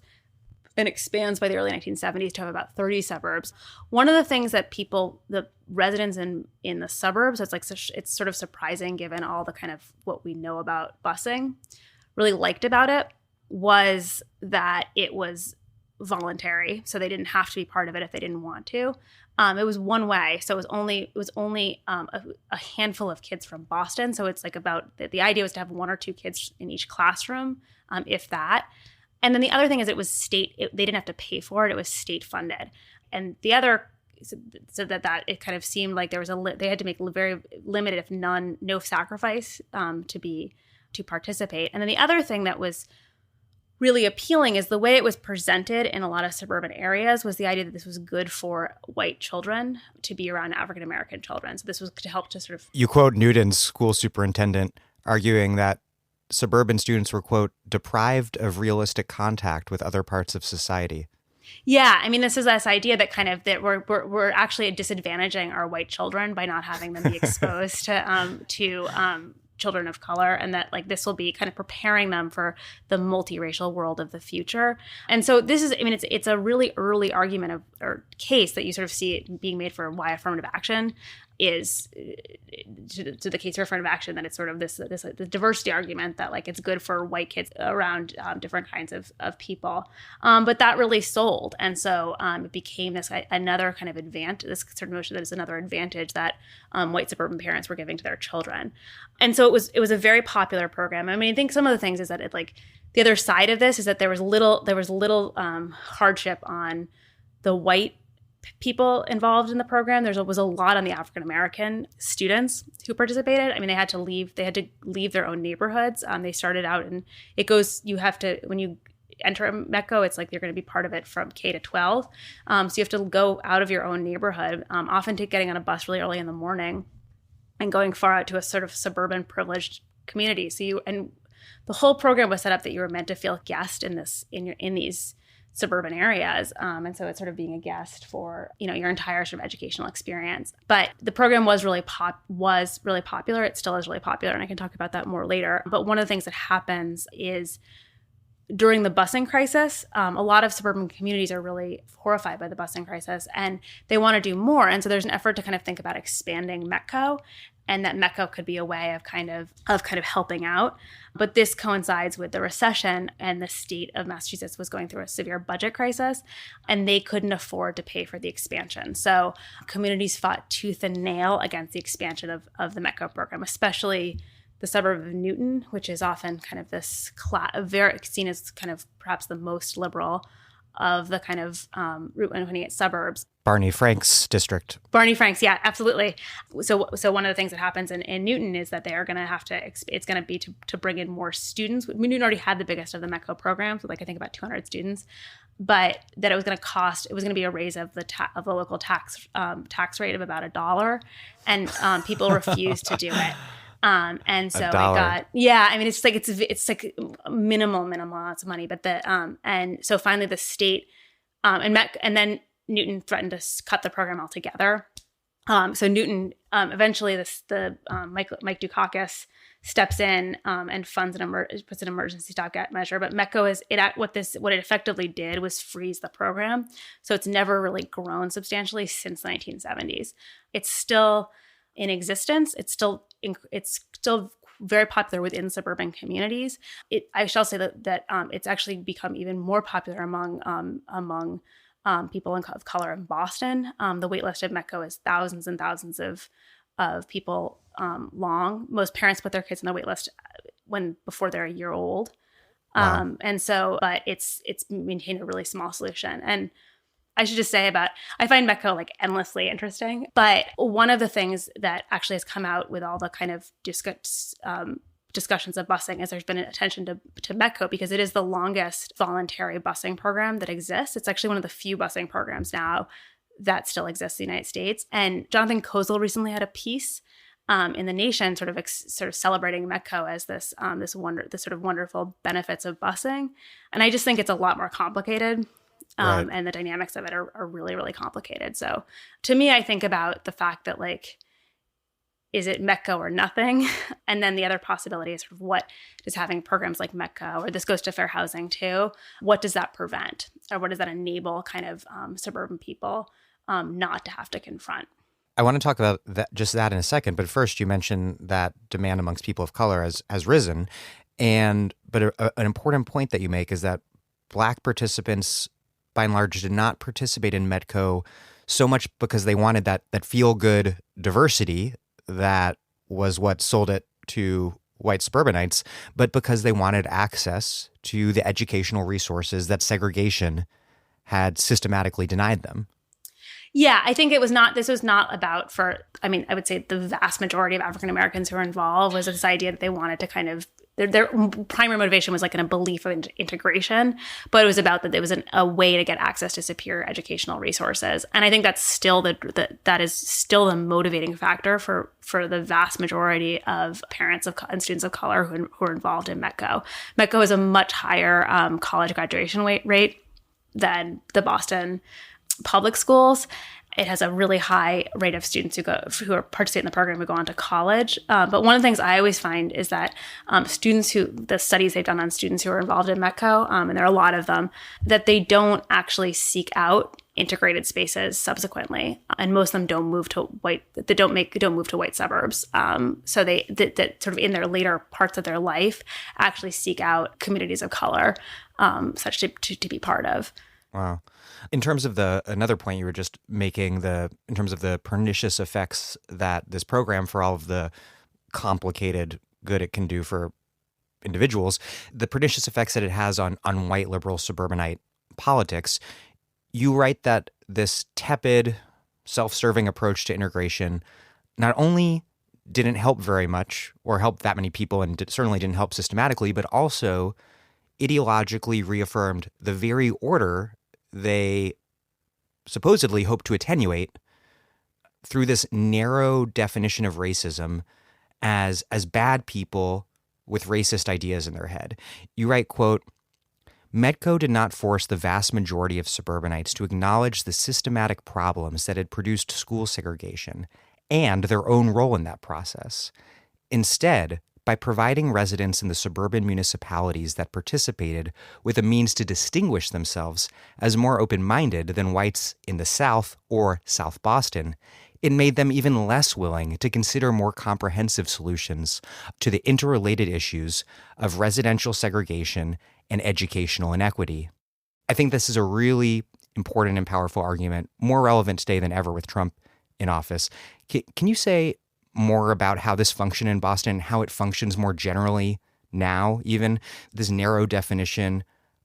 and expands by the early 1970s to have about 30 suburbs. One of the things that the residents in the suburbs, it's sort of surprising given all the kind of what we know about busing, really liked about it was that it was voluntary. So they didn't have to be part of it if they didn't want to. It was one way. So it was only a handful of kids from Boston. So it's like the idea was to have 1 or 2 kids in each classroom, if that. And then the other thing is they didn't have to pay for it. It was state funded. And the other, so that it kind of seemed like they had to make very limited, if no sacrifice to participate. And then the other thing that was really appealing is the way it was presented in a lot of suburban areas was the idea that this was good for white children to be around African-American children. So this was to help to sort of... You quote Newton's school superintendent arguing that suburban students were, quote, deprived of realistic contact with other parts of society. Yeah, I mean, this is this idea that kind of that we're actually disadvantaging our white children by not having them be exposed to children of color, and that like this will be kind of preparing them for the multiracial world of the future. And so this is, I mean, it's a really early argument or case that you sort of see it being made for why affirmative action is to the case for affirmative action, that it's sort of this the diversity argument that like it's good for white kids around different kinds of people. But that really sold. And so it became this another kind of advantage, this sort of notion that it's another advantage that white suburban parents were giving to their children. And so it was a very popular program. I mean, I think some of the things is that it like the other side of this is that there was little hardship on the white people involved in the program. There was a lot on the African American students who participated. I mean, they had to leave their own neighborhoods. They started out, and it goes, you have to, when you enter METCO, it's like you're going to be part of it from K to 12. So you have to go out of your own neighborhood, often getting on a bus really early in the morning and going far out to a sort of suburban privileged community. So the whole program was set up that you were meant to feel guest in these suburban areas. And so it's sort of being a guest for, your entire sort of educational experience. But the program was really popular. It still is really popular. And I can talk about that more later. But one of the things that happens is during the busing crisis, a lot of suburban communities are really horrified by the busing crisis and they want to do more. And so there's an effort to kind of think about expanding METCO, and that METCO could be a way of kind of helping out. But this coincides with the recession, and the state of Massachusetts was going through a severe budget crisis, and they couldn't afford to pay for the expansion. So communities fought tooth and nail against the expansion of the METCO program, especially the suburb of Newton, which is often kind of this very seen as kind of perhaps the most liberal of the kind of Route 128 suburbs. Barney Frank's district. Barney Frank's, yeah, absolutely. So one of the things that happens in Newton is that they are going to have to, it's going to be to bring in more students. Newton already had the biggest of the METCO programs with I think about 200 students, but that it was going to be a raise of the local tax rate of about $1, and people refused to do it. And so it got, I mean, it's like minimal amounts of money, but and so finally the state, and then Newton threatened to cut the program altogether. So Newton, eventually Mike Dukakis steps in, and funds puts an emergency stopgap measure. But METCO what it effectively did was freeze the program. So it's never really grown substantially since the 1970s. It's still in existence. It's still very popular within suburban communities. I shall say that it's actually become even more popular among people of color in Boston. The waitlist at METCO is thousands and thousands of people long. Most parents put their kids on the waitlist before they're a year old. Wow. And so, but it's maintained a really small solution. And I should just say I find METCO like endlessly interesting. But one of the things that actually has come out with all the kind of discussions of busing is there's been an attention to METCO because it is the longest voluntary busing program that exists. It's actually one of the few busing programs now that still exists in the United States. And Jonathan Kozol recently had a piece in The Nation sort of celebrating METCO as this sort of wonderful benefits of busing. And I just think it's a lot more complicated. Right. And the dynamics of it are really, really complicated. So to me, I think about the fact that like, is it METCO or nothing? And then the other possibility is sort of what does having programs like METCO, or this goes to fair housing too, what does that prevent? Or what does that enable kind of suburban people not to have to confront? I want to talk about that in a second. But first, you mentioned that demand amongst people of color has risen. But an important point that you make is that Black participants by and large did not participate in METCO so much because they wanted that feel-good diversity that was what sold it to white suburbanites, but because they wanted access to the educational resources that segregation had systematically denied them. Yeah, I think this was not about I would say the vast majority of African Americans who were involved was this idea that they wanted to kind of, their primary motivation was like in a belief of integration, but it was about that there was a way to get access to superior educational resources. And I think that's still that is still the motivating factor for the vast majority of parents and students of color who are involved in METCO. METCO has a much higher college graduation rate than the Boston public schools. It has a really high rate of students who are participating in the program who go on to college. But one of the things I always find is that the studies they've done on students who are involved in Metco, and there are a lot of them, that they don't actually seek out integrated spaces subsequently, and most of them don't move to white. They don't move to white suburbs. So that sort of in their later parts of their life actually seek out communities of color, such to be part of. Wow. In terms of another point you were just making, in terms of the pernicious effects that this program, for all of the complicated good it can do for individuals, the pernicious effects that it has on white liberal suburbanite politics, you write that this tepid, self-serving approach to integration not only didn't help very much or help that many people, and certainly didn't help systematically, but also ideologically reaffirmed the very order they supposedly hope to attenuate through this narrow definition of racism as bad people with racist ideas in their head. You write, quote, Metco did not force the vast majority of suburbanites to acknowledge the systematic problems that had produced school segregation and their own role in that process. Instead, by providing residents in the suburban municipalities that participated with a means to distinguish themselves as more open-minded than whites in the South or South Boston, it made them even less willing to consider more comprehensive solutions to the interrelated issues of residential segregation and educational inequity. I think this is a really important and powerful argument, more relevant today than ever with Trump in office. Can you say more about how this functioned in Boston, how it functions more generally now, even this narrow definition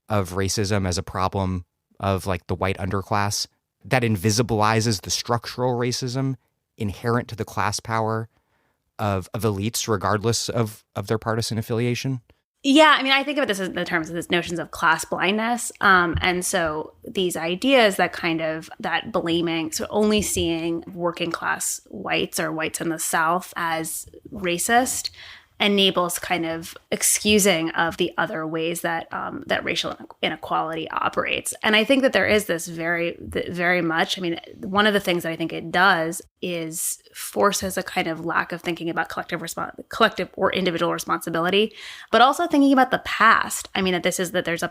of racism as a problem of like the white underclass that invisibilizes the structural racism inherent to the class power of elites, regardless of their partisan affiliation? Yeah, I mean, I think of this in the terms of these notions of class blindness. And so these ideas that blaming, so only seeing working class whites or whites in the South as racist enables kind of excusing of the other ways that that racial inequality operates. And I think that there is this very much, I mean, one of the things that I think it does is forces a kind of lack of thinking about collective or individual responsibility, but also thinking about the past. I mean, that there's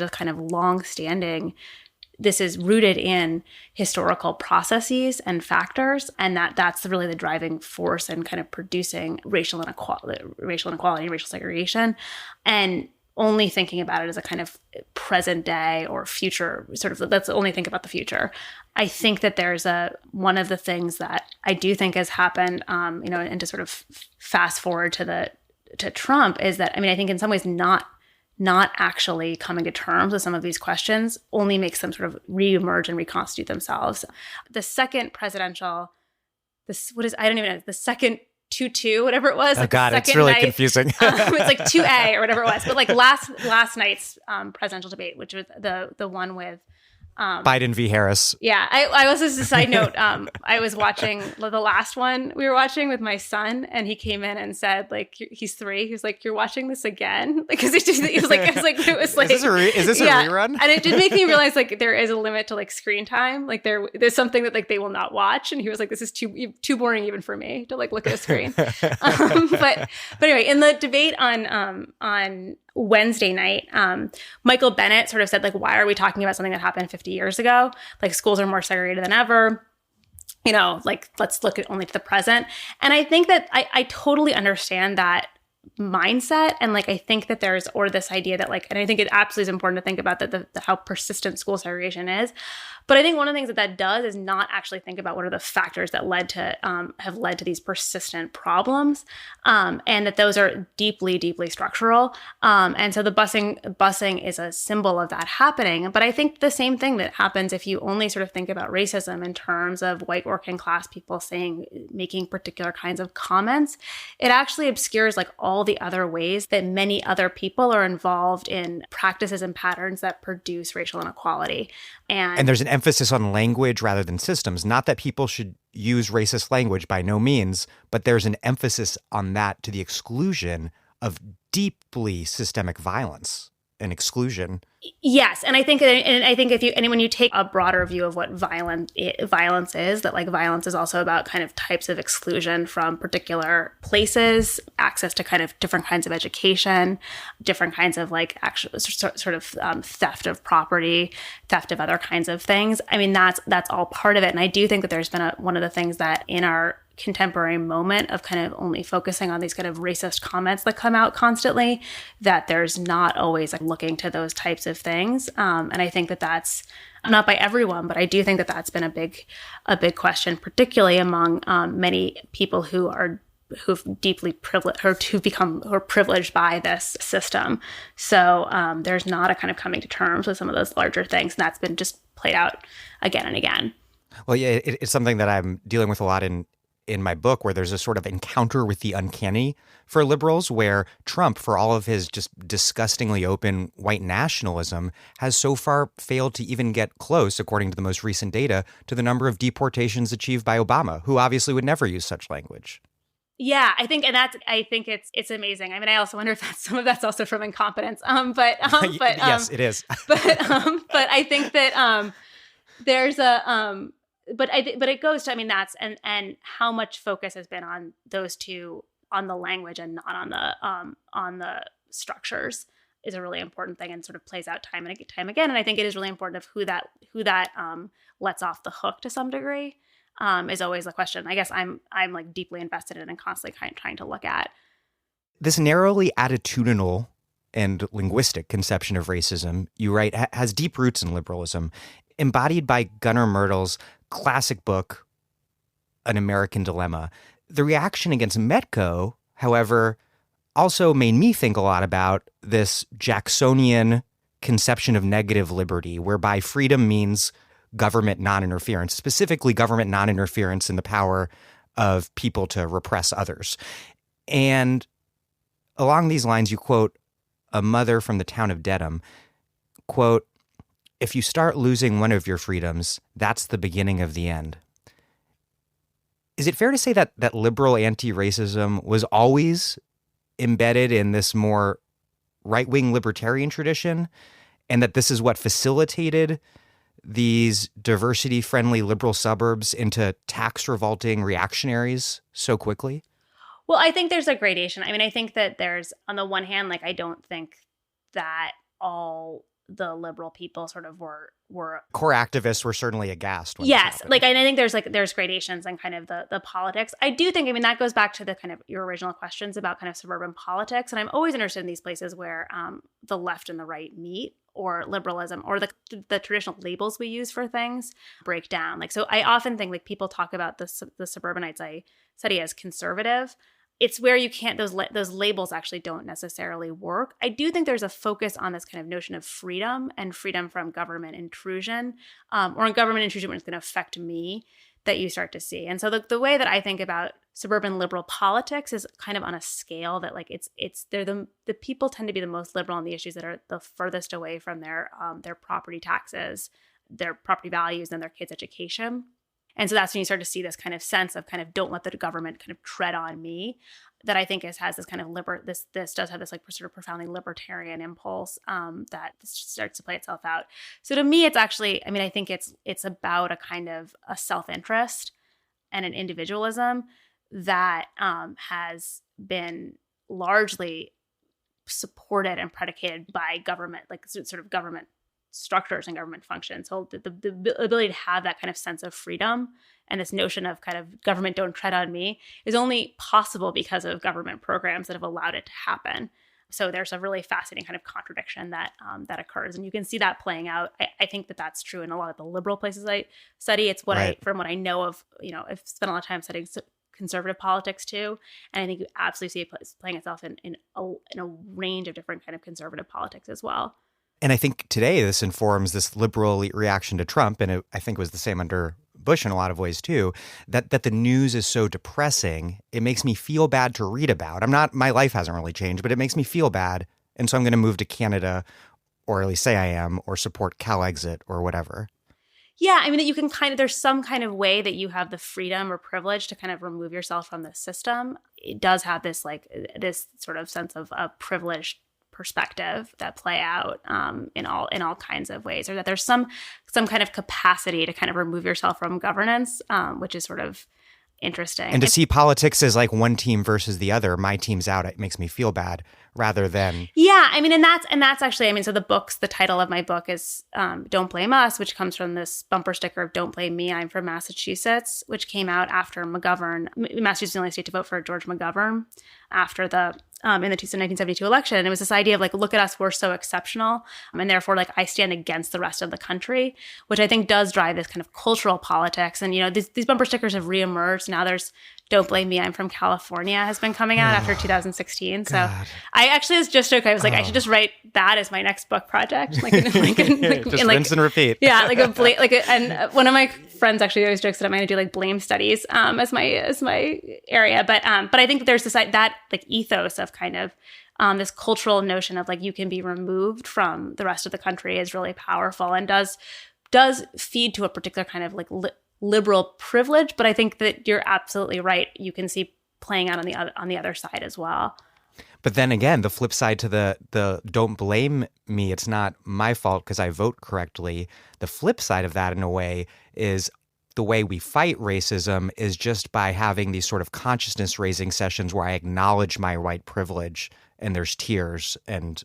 a kind of long-standing, this is rooted in historical processes and factors, and that's really the driving force in kind of producing racial inequality, and racial segregation, and only thinking about it as a kind of present day or future, sort of, let's only think about the future. I think that there's one of the things that I do think has happened, and to sort of fast forward to Trump, is that, I mean, I think in some ways not actually coming to terms with some of these questions only makes them sort of reemerge and reconstitute themselves. The second presidential, the second 2-2, whatever it was. Oh, God, it's really confusing. It's like 2A or whatever it was. But like last night's presidential debate, which was the one with Biden v. Harris. Yeah. I was, as a side note, I was watching the last one we were watching with my son, and he came in and said, like, he's 3. He was like, "You're watching this again?" Like, because it was like, is this a rerun? And it did make me realize, like, there is a limit to like screen time. Like there's something that like they will not watch. And he was like, "This is too boring even for me to like look at a screen." But anyway, in the debate on Wednesday night, Michael Bennett sort of said, like, why are we talking about something that happened 50 years ago? Like, schools are more segregated than ever. Like, let's look at only to the present. And I think that I totally understand that mindset. And like, I think that there's, or this idea that like, and I think it absolutely is important to think about that how persistent school segregation is. But I think one of the things that does is not actually think about what are the factors that have led to these persistent problems, and that those are deeply, deeply structural. And so the busing is a symbol of that happening. But I think the same thing that happens if you only sort of think about racism in terms of white working class people making particular kinds of comments, it actually obscures like all the other ways that many other people are involved in practices and patterns that produce racial inequality. And there's an emphasis on language rather than systems. Not that people should use racist language, by no means, but there's an emphasis on that to the exclusion of deeply systemic violence. and exclusion. Yes, and I think when you take a broader view of what violence is, that like violence is also about kind of types of exclusion from particular places, access to kind of different kinds of education, different kinds of like actual sort of theft of property, theft of other kinds of things. I mean, that's all part of it, and I do think that there's been one of the things that in our contemporary moment of kind of only focusing on these kind of racist comments that come out constantly, that there's not always like looking to those types of things. And I think that that's not by everyone, but I do think that that's been a big question, particularly among many people who've deeply privileged or who are privileged by this system. So there's not a kind of coming to terms with some of those larger things. And that's been just played out again and again. Well, yeah, it's something that I'm dealing with a lot in my book, where there's a sort of encounter with the uncanny for liberals, where Trump, for all of his just disgustingly open white nationalism, has so far failed to even get close, according to the most recent data, to the number of deportations achieved by Obama, who obviously would never use such language. Yeah, I think it's amazing. I mean, I also wonder if some of that's also from incompetence. Yes, it is. but I think that there's a but it goes to, I mean, that's and how much focus has been on those two, on the language and not on the structures, is a really important thing, and sort of plays out time and time again. And I think it is really important of who that lets off the hook to some degree, is always the question. I guess I'm like deeply invested in and constantly trying to look at this narrowly attitudinal and linguistic conception of racism, you write, has deep roots in liberalism, embodied by Gunnar Myrdal's classic book, An American Dilemma. The reaction against Metco, however, also made me think a lot about this Jacksonian conception of negative liberty, whereby freedom means government non-interference, specifically government non-interference in the power of people to repress others. And along these lines, you quote a mother from the town of Dedham, quote, "If you start losing one of your freedoms, that's the beginning of the end." Is it fair to say that liberal anti-racism was always embedded in this more right-wing libertarian tradition, and that this is what facilitated these diversity-friendly liberal suburbs into tax-revolting reactionaries so quickly? Well, I think there's a gradation. I mean, I think that there's, on the one hand, like, I don't think that all the liberal people sort of were core activists were certainly aghast. Yes. Like, and I think there's gradations in kind of the politics. I do think, I mean, that goes back to the kind of your original questions about kind of suburban politics. And I'm always interested in these places where the left and the right meet, or liberalism, or the traditional labels we use for things break down. Like, so I often think, like, people talk about the suburbanites I study as conservative. It's where you can't, those labels actually don't necessarily work. I do think there's a focus on this kind of notion of freedom and freedom from government intrusion, or in government intrusion when it's going to affect me, that you start to see. And so the way that I think about suburban liberal politics is kind of on a scale that, like, they're the people tend to be the most liberal on the issues that are the furthest away from their property taxes, their property values, and their kids' education. And so that's when you start to see this kind of sense of kind of, don't let the government kind of tread on me, that I think has this kind of this does have this like sort of profoundly libertarian impulse that starts to play itself out. So to me, it's actually, I mean, I think it's about a kind of a self-interest and an individualism that has been largely supported and predicated by government, like sort of government structures and government functions. So the ability to have that kind of sense of freedom and this notion of kind of government don't tread on me is only possible because of government programs that have allowed it to happen. So there's a really fascinating kind of contradiction that occurs, and you can see that playing out. I think that that's true in a lot of the liberal places I study. It's what right. From what I know of, I've spent a lot of time studying conservative politics too, and I think you absolutely see it playing itself in a range of different kind of conservative politics as well. And I think today this informs this liberal reaction to Trump, and I think it was the same under Bush in a lot of ways too, that the news is so depressing, it makes me feel bad to read about. My life hasn't really changed, but it makes me feel bad. And so I'm going to move to Canada, or at least say I am, or support CalExit or whatever. Yeah, I mean, that you can there's some kind of way that you have the freedom or privilege to kind of remove yourself from the system. It does have this sort of sense of a privileged perspective that play out in all kinds of ways, or that there's some kind of capacity to kind of remove yourself from governance, which is sort of interesting. And to see politics as like one team versus the other, my team's out, it makes me feel bad, rather than... Yeah, I mean, and that's actually, I mean, so the title of my book is Don't Blame Us, which comes from this bumper sticker of Don't Blame Me, I'm from Massachusetts, which came out after McGovern. Massachusetts is the only state to vote for George McGovern after the in the 1972 election. And it was this idea of like, look at us, we're so exceptional. And therefore, like, I stand against the rest of the country, which I think does drive this kind of cultural politics. And, these bumper stickers have reemerged. Now there's Don't Blame Me, I'm from California has been coming out after 2016. So I actually was just joking. I was like, I should just write that as my next book project. Like, just rinse and repeat. Yeah. And one of my friends actually always jokes that I'm going to do like blame studies as my area. But I think that there's that like ethos of kind of this cultural notion of like you can be removed from the rest of the country is really powerful and does feed to a particular kind of like liberal privilege. But I think that you're absolutely right. You can see playing out on the other side as well. But then again, the flip side to the don't blame me, it's not my fault because I vote correctly. The flip side of that, in a way, is the way we fight racism is just by having these sort of consciousness raising sessions where I acknowledge my white privilege and there's tears and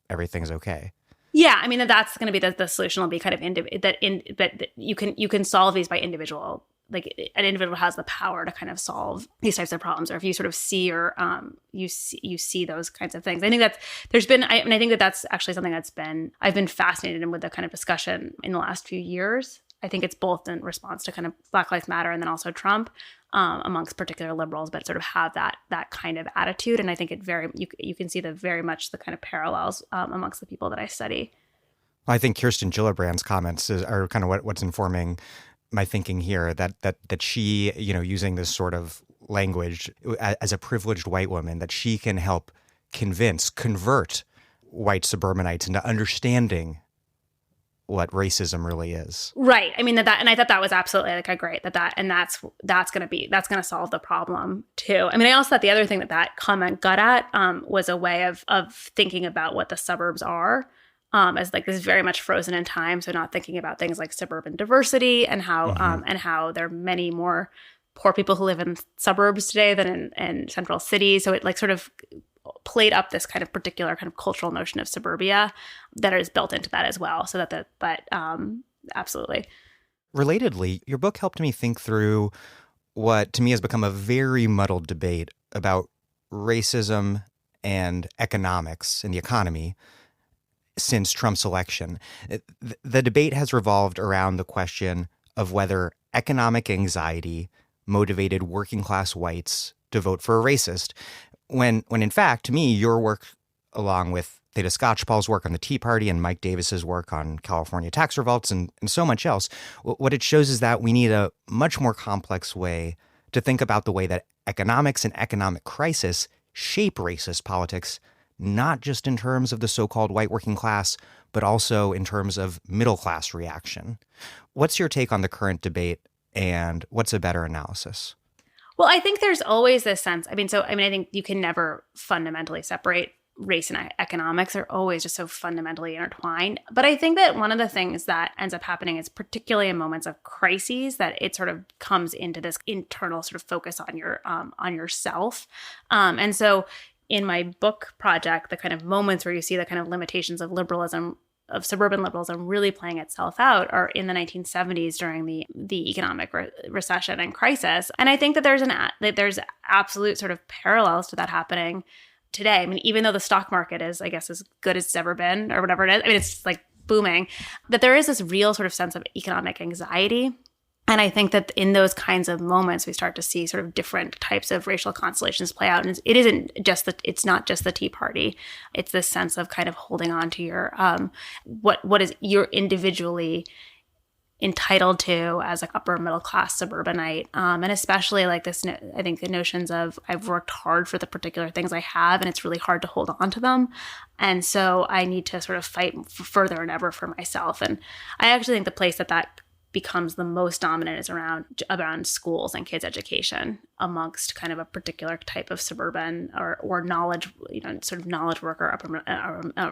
everything's okay. Yeah, I mean that's going to be the solution will be kind of that you can solve these by individual. Like an individual has the power to kind of solve these types of problems, or if you sort of see or you see those kinds of things. I think I think that's actually something I've been fascinated in with the kind of discussion in the last few years. I think it's both in response to kind of Black Lives Matter and then also Trump amongst particular liberals, but sort of have that kind of attitude. And I think you can see very much the kind of parallels amongst the people that I study. I think Kirsten Gillibrand's comments are kind of what's informing my thinking here, that she, using this sort of language as a privileged white woman, that she can help convert white suburbanites into understanding what racism really is. Right. I mean and I thought that was absolutely like a great that's going to solve the problem too. I mean, I also thought the other thing that comment got at was a way of thinking about what the suburbs are. As like this very much frozen in time, so not thinking about things like suburban diversity and how there are many more poor people who live in suburbs today than in central cities. So it like sort of played up this kind of particular kind of cultural notion of suburbia that is built into that as well. So absolutely. Relatedly, your book helped me think through what to me has become a very muddled debate about racism and economics and the economy since Trump's election. The debate has revolved around the question of whether economic anxiety motivated working class whites to vote for a racist, when in fact, to me, your work, along with Theda Skocpol's work on the Tea Party and Mike Davis's work on California tax revolts and so much else, what it shows is that we need a much more complex way to think about the way that economics and economic crisis shape racist politics, not just in terms of the so-called white working class, but also in terms of middle-class reaction. What's your take on the current debate, and what's a better analysis? Well, I think there's always this sense. I think you can never fundamentally separate race and economics. They're always just so fundamentally intertwined. But I think that one of the things that ends up happening is, particularly in moments of crises, that it sort of comes into this internal sort of focus on yourself. And so in my book project, the kind of moments where you see the kind of limitations of liberalism, of suburban liberalism really playing itself out are in the 1970s during the economic recession and crisis. And I think that there's absolute sort of parallels to that happening today. I mean, even though the stock market is, I guess, as good as it's ever been or whatever it is, I mean, it's just like booming, that there is this real sort of sense of economic anxiety. And I think that in those kinds of moments, we start to see sort of different types of racial constellations play out. And it's not just the Tea Party. It's this sense of kind of holding on to your, what is you're individually entitled to as an upper middle class suburbanite. And especially like this, I think the notions of I've worked hard for the particular things I have, and it's really hard to hold on to them. And so I need to sort of fight further and ever for myself. And I actually think the place that becomes the most dominant is around schools and kids' education amongst kind of a particular type of suburban or knowledge, sort of knowledge worker,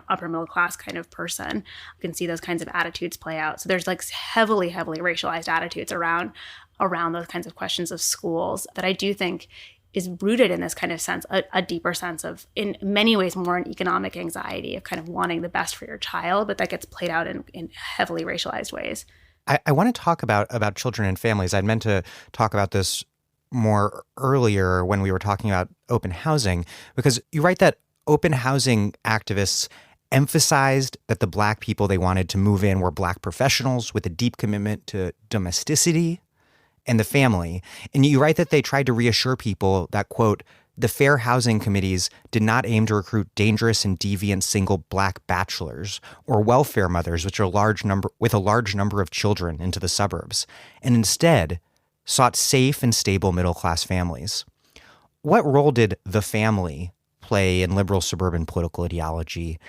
upper middle class kind of person. You can see those kinds of attitudes play out. So there's like heavily racialized attitudes around those kinds of questions of schools that I do think is rooted in this kind of sense, a deeper sense of, in many ways, more an economic anxiety of kind of wanting the best for your child, but that gets played out in heavily racialized ways. I want to talk about children and families. I'd meant to talk about this more earlier when we were talking about open housing, because you write that open housing activists emphasized that the Black people they wanted to move in were Black professionals with a deep commitment to domesticity and the family. And you write that they tried to reassure people that, quote, the Fair Housing Committees did not aim to recruit dangerous and deviant single Black bachelors or welfare mothers with a large number of children into the suburbs, and instead sought safe and stable middle-class families. What role did the family play in liberal suburban political ideology,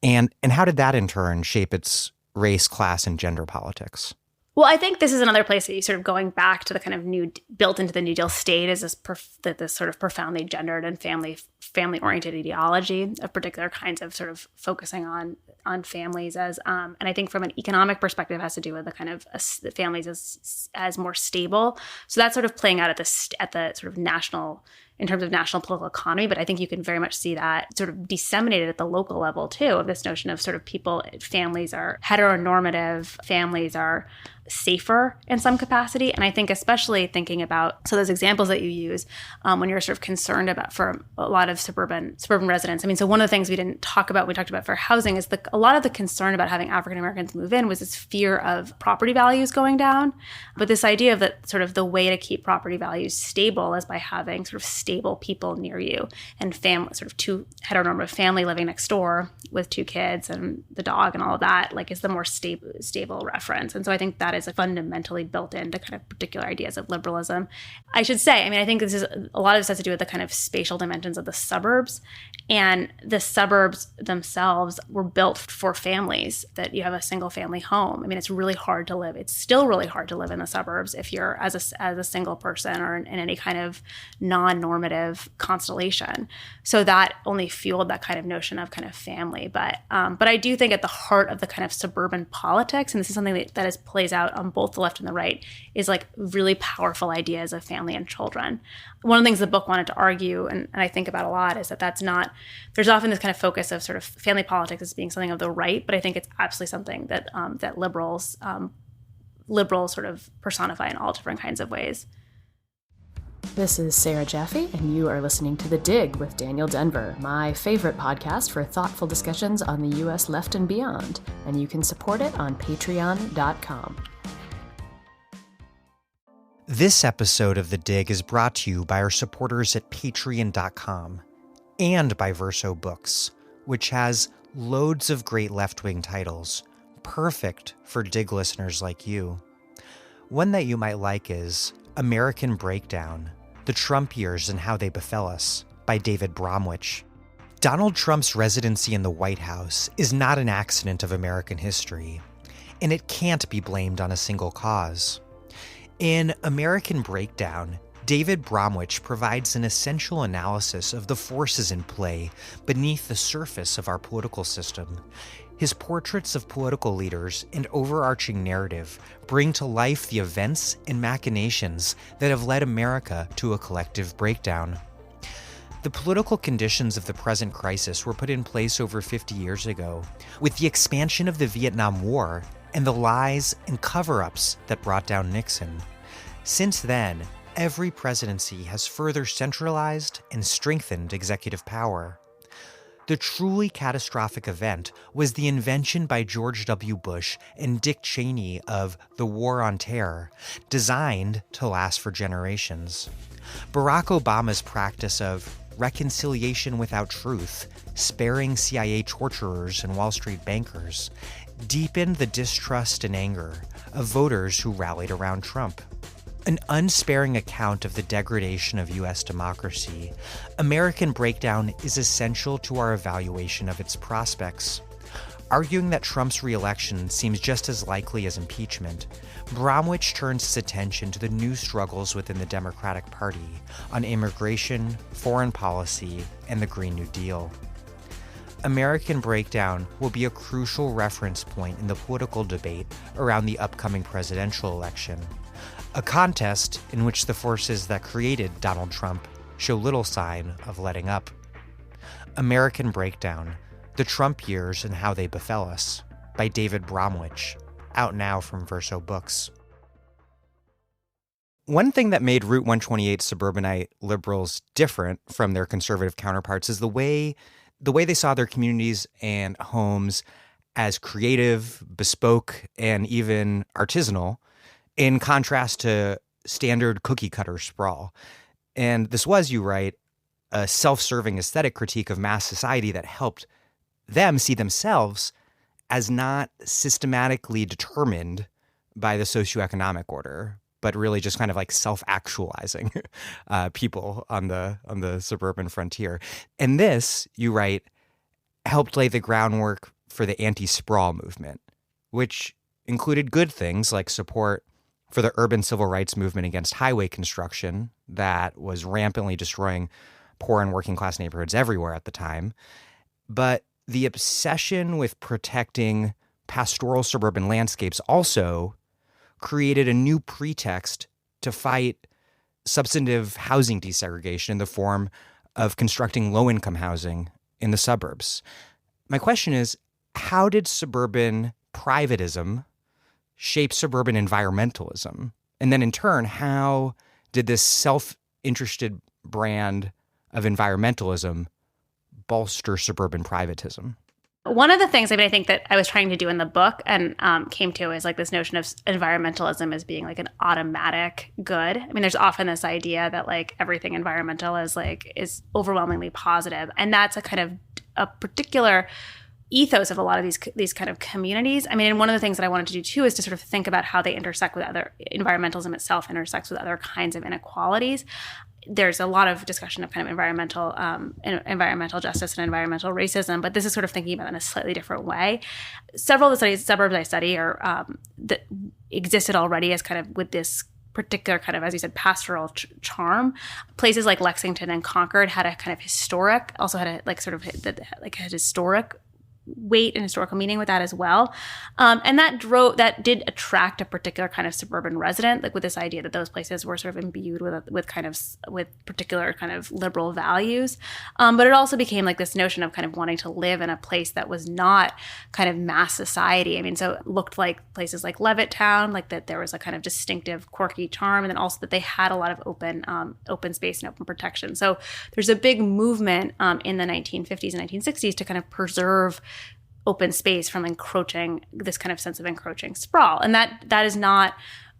and how did that in turn shape its race, class, and gender politics? Well, I think this is another place that you sort of going back to the kind of built into the New Deal state is this sort of profoundly gendered and family-oriented ideology of particular kinds of sort of focusing on families as, and I think from an economic perspective has to do with the kind of the families as more stable. So that's sort of playing out at the sort of national, in terms of national political economy, but I think you can very much see that sort of disseminated at the local level too, of this notion of sort of families are heteronormative, families are safer in some capacity. And I think especially thinking about, so those examples that you use when you're sort of concerned about for a lot of suburban residents. I mean, so one of the things we didn't talk about, we talked about for housing is a lot of the concern about having African Americans move in was this fear of property values going down. But this idea of that sort of the way to keep property values stable is by having sort of stable people near you and family, sort of two heteronormative family living next door with two kids and the dog and all of that, like is the more stable reference. And so I think that is fundamentally built into kind of particular ideas of liberalism. I should say, I mean, I think a lot of this has to do with the kind of spatial dimensions of the suburbs, and the suburbs themselves were built for families, that you have a single family home. I mean, it's really hard to live. It's still really hard to live in the suburbs if you're as a single person or in any kind of non-normative constellation. So that only fueled that kind of notion of kind of family. But I do think at the heart of the kind of suburban politics, and this is something that plays out on both the left and the right, is like really powerful ideas of family and children. One of the things the book wanted to argue, and I think about a lot, is that's not, there's often this kind of focus of sort of family politics as being something of the right, but I think it's absolutely something that that liberals sort of personify in all different kinds of ways. This is Sarah Jaffe, and you are listening to The Dig with Daniel Denvir, my favorite podcast for thoughtful discussions on the U.S. left and beyond, and you can support it on patreon.com. This episode of The Dig is brought to you by our supporters at patreon.com and by Verso Books, which has loads of great left-wing titles, perfect for Dig listeners like you. One that you might like is American Breakdown, The Trump Years and How They Befell Us by David Bromwich. Donald Trump's residency in the White House is not an accident of American history, and it can't be blamed on a single cause. In American Breakdown, David Bromwich provides an essential analysis of the forces in play beneath the surface of our political system. His portraits of political leaders and overarching narrative bring to life the events and machinations that have led America to a collective breakdown. The political conditions of the present crisis were put in place over 50 years ago, with the expansion of the Vietnam War and the lies and cover-ups that brought down Nixon. Since then, every presidency has further centralized and strengthened executive power. The truly catastrophic event was the invention by George W. Bush and Dick Cheney of the War on Terror, designed to last for generations. Barack Obama's practice of reconciliation without truth, sparing CIA torturers and Wall Street bankers, deepened the distrust and anger of voters who rallied around Trump. An unsparing account of the degradation of U.S. democracy, American Breakdown is essential to our evaluation of its prospects. Arguing that Trump's re-election seems just as likely as impeachment, Bromwich turns his attention to the new struggles within the Democratic Party on immigration, foreign policy, and the Green New Deal. American Breakdown will be a crucial reference point in the political debate around the upcoming presidential election, a contest in which the forces that created Donald Trump show little sign of letting up. American Breakdown, The Trump Years and How They Befell Us, by David Bromwich, out now from Verso Books. One thing that made Route 128 suburbanite liberals different from their conservative counterparts is the way they saw their communities and homes as creative, bespoke, and even artisanal, in contrast to standard cookie-cutter sprawl. And this was, you write, a self-serving aesthetic critique of mass society that helped them see themselves as not systematically determined by the socioeconomic order, but really just kind of like self-actualizing people on the suburban frontier. And this, you write, helped lay the groundwork for the anti-sprawl movement, which included good things like support for the urban civil rights movement against highway construction that was rampantly destroying poor and working class neighborhoods everywhere at the time. But the obsession with protecting pastoral suburban landscapes also created a new pretext to fight substantive housing desegregation in the form of constructing low-income housing in the suburbs. My question is, how did suburban privatism shape suburban environmentalism? And then in turn, how did this self-interested brand of environmentalism bolster suburban privatism? One of the things I think that I was trying to do in the book and came to is like this notion of environmentalism as being like an automatic good. I mean, there's often this idea that like everything environmental is overwhelmingly positive, and that's a kind of a particular ethos of a lot of these kind of communities. I mean, and one of the things that I wanted to do too is to sort of think about how they intersect with other environmentalism itself intersects with other kinds of inequalities. There's a lot of discussion of kind of environmental justice and environmental racism, but this is sort of thinking about it in a slightly different way. Several of the suburbs I study are that existed already as kind of with this particular kind of, as you said, pastoral charm. Places like Lexington and Concord had a kind of historic, also had a like sort of like a historic weight and historical meaning with that as well. And that did attract a particular kind of suburban resident, like with this idea that those places were sort of imbued with particular kind of liberal values. But it also became like this notion of kind of wanting to live in a place that was not kind of mass society. I mean, so it looked like places like Levittown, like that there was a kind of distinctive, quirky charm, and then also that they had a lot of open space and open protection. So there's a big movement in the 1950s and 1960s to kind of preserve open space from encroaching, this kind of sense of encroaching sprawl. And that is not,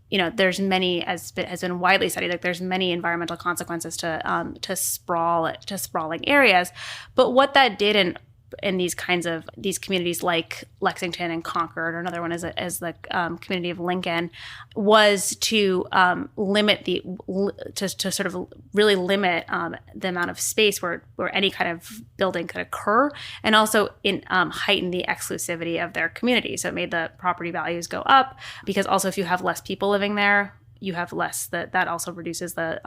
there's many, as has been widely studied, like there's many environmental consequences to sprawling areas. But what that did in these communities like Lexington and Concord, or another one is the community of Lincoln, was to sort of really limit the amount of space where any kind of building could occur, and also heighten the exclusivity of their community. So it made the property values go up, because also if you have less people living there, you have less, that also reduces the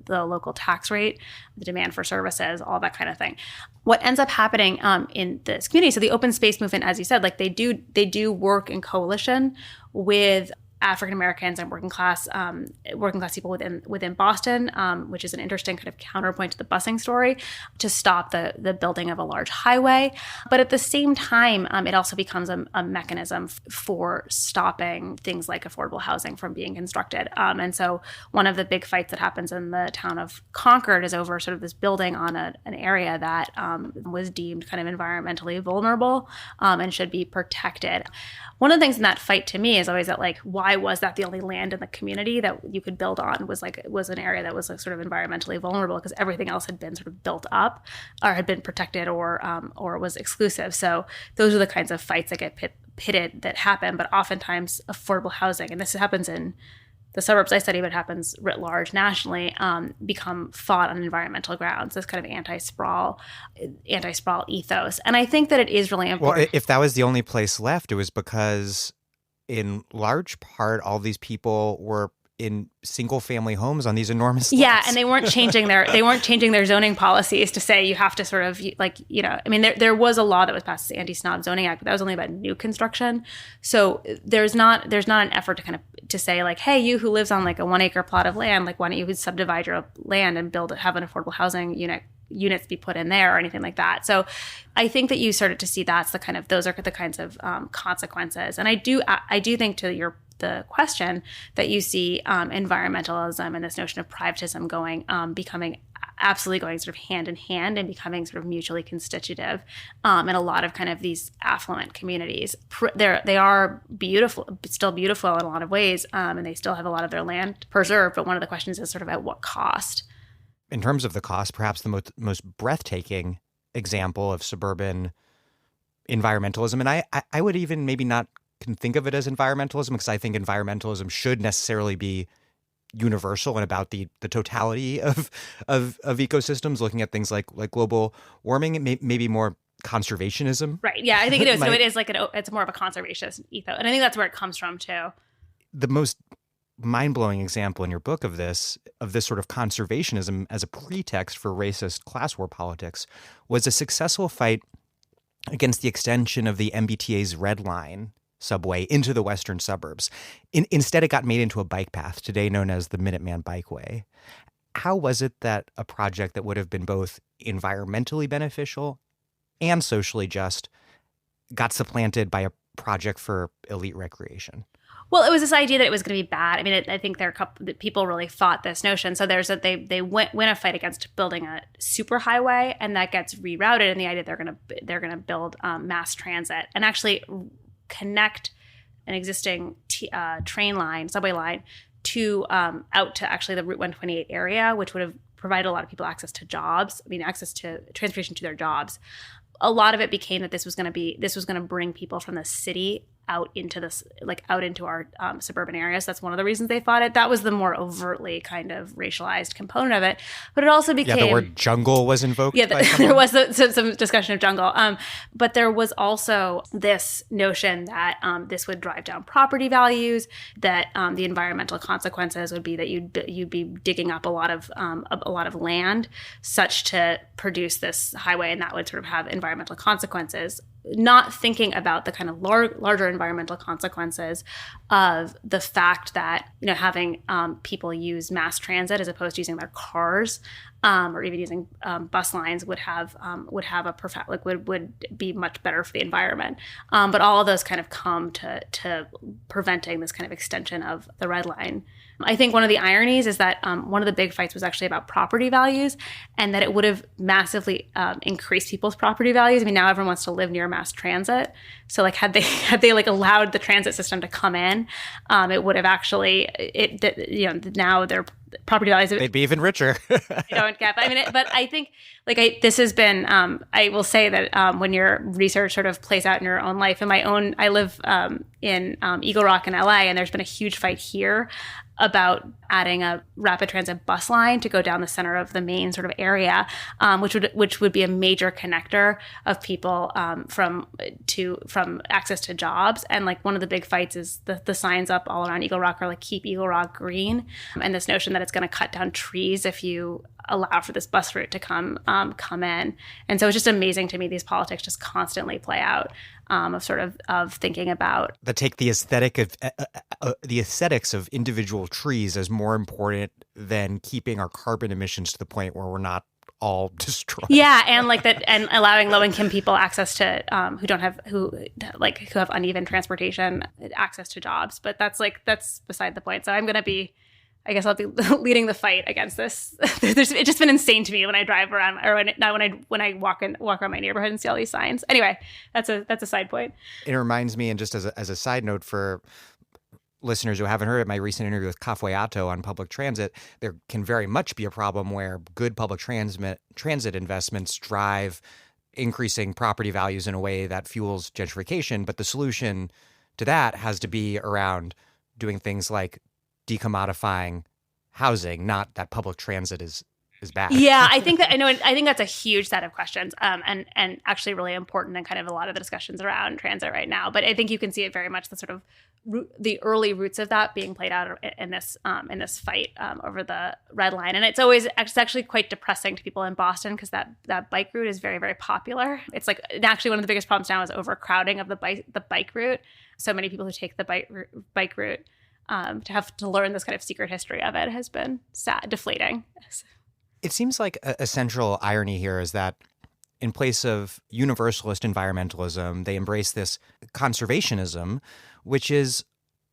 local tax rate, the demand for services, all that kind of thing. What ends up happening in this community, so the open space movement, as you said, like they do work in coalition with African Americans and working class people within Boston, which is an interesting kind of counterpoint to the busing story, to stop the building of a large highway. But at the same time, it also becomes a mechanism for stopping things like affordable housing from being constructed. And so one of the big fights that happens in the town of Concord is over sort of this building on an area that was deemed kind of environmentally vulnerable and should be protected. One of the things in that fight to me is always that, like, why was that the only land in the community that you could build on was an area that was like sort of environmentally vulnerable, because everything else had been sort of built up or had been protected or was exclusive. So those are the kinds of fights that get pitted that happen. But oftentimes affordable housing, and this happens in the suburbs I study, but happens writ large nationally, become fought on environmental grounds, this kind of anti-sprawl ethos. And I think that it is really important. Well, if that was the only place left, it was because in large part, all these people were in single family homes on these enormous lots. Yeah, and they weren't changing their zoning policies to say you have to sort of I mean there was a law that was passed, the Anti-Snob Zoning Act, but that was only about new construction. So there's not an effort to kind of to say like, hey, you who lives on like a 1 acre plot of land, like why don't you subdivide your land and have an affordable housing units be put in there or anything like that. So I think that you started to see those are the kinds of consequences. And I do think to the question that you see environmentalism and this notion of privatism absolutely going sort of hand in hand and becoming sort of mutually constitutive in a lot of kind of these affluent communities. They are beautiful, still beautiful in a lot of ways, and they still have a lot of their land preserved. But one of the questions is sort of at what cost? In terms of the cost, perhaps the most breathtaking example of suburban environmentalism, and I would even maybe not can think of it as environmentalism, because I think environmentalism should necessarily be universal and about the totality of ecosystems, looking at things like global warming, maybe more conservationism. Right. Yeah, I think it is. So it is it's more of a conservationist ethos, and I think that's where it comes from too. The most mind-blowing example in your book of this sort of conservationism as a pretext for racist class war politics was a successful fight against the extension of the MBTA's Red Line subway into the western suburbs. Instead, it got made into a bike path, today known as the Minuteman Bikeway. How was it that a project that would have been both environmentally beneficial and socially just got supplanted by a project for elite recreation? Well, it was this idea that it was going to be bad. I mean, I think people really fought this notion. So they win a fight against building a superhighway, and that gets rerouted. And the idea they're going to build mass transit and actually connect an existing subway line to out to actually the Route 128 area, which would have provided a lot of people access to jobs. I mean, access to transportation to their jobs. A lot of it became that this was going to bring people from the city out into our suburban areas. That's one of the reasons they fought it. That was the more overtly kind of racialized component of it. But it also became... Yeah, the word jungle was invoked. Yeah, there was some discussion of jungle. But there was also this notion that this would drive down property values, that the environmental consequences would be that you'd be digging up a lot of land such to produce this highway, and that would sort of have environmental consequences. Not thinking about the kind of larger environmental consequences of the fact that having people use mass transit as opposed to using their cars or even using bus lines would be much better for the environment. But all of those kind of come to preventing this kind of extension of the Red Line. I think one of the ironies is that one of the big fights was actually about property values, and that it would have massively increased people's property values. I mean, now everyone wants to live near mass transit. So like had they like allowed the transit system to come in, it would have actually now their property values, they'd be even richer. I don't get, but I think this has been, I will say that when your research sort of plays out in your own life, I live in Eagle Rock in LA, and there's been a huge fight here about adding a rapid transit bus line to go down the center of the main sort of area, which would be a major connector of people from access to jobs. And like one of the big fights is the signs up all around Eagle Rock are like keep Eagle Rock green, and this notion that it's going to cut down trees if you allow for this bus route to come in. And so it's just amazing to me, these politics just constantly play out of thinking about that take the aesthetics of individual trees as more important than keeping our carbon emissions to the point where we're not all destroyed. Yeah, and like that, and allowing low-income people access to who have uneven transportation, access to jobs. But that's beside the point. So I guess I'll be leading the fight against this. It's just been insane to me when I drive around, or when I walk around my neighborhood and see all these signs. Anyway, that's a side point. It reminds me, and just as a side note for listeners who haven't heard of my recent interview with Cafeato on public transit, there can very much be a problem where good public transit investments drive increasing property values in a way that fuels gentrification. But the solution to that has to be around doing things like decommodifying housing, not that public transit is bad. Yeah, I think that's a huge set of questions, and actually really important in kind of a lot of the discussions around transit right now. But I think you can see it very much the sort of the early roots of that being played out in this fight over the Red Line, and it's actually quite depressing to people in Boston because that bike route is very, very popular. It's like actually one of the biggest problems now is overcrowding of the bike route. So many people who take the bike route to have to learn this kind of secret history of it has been sad, deflating. It seems like a central irony here is that in place of universalist environmentalism, they embrace this conservationism, which is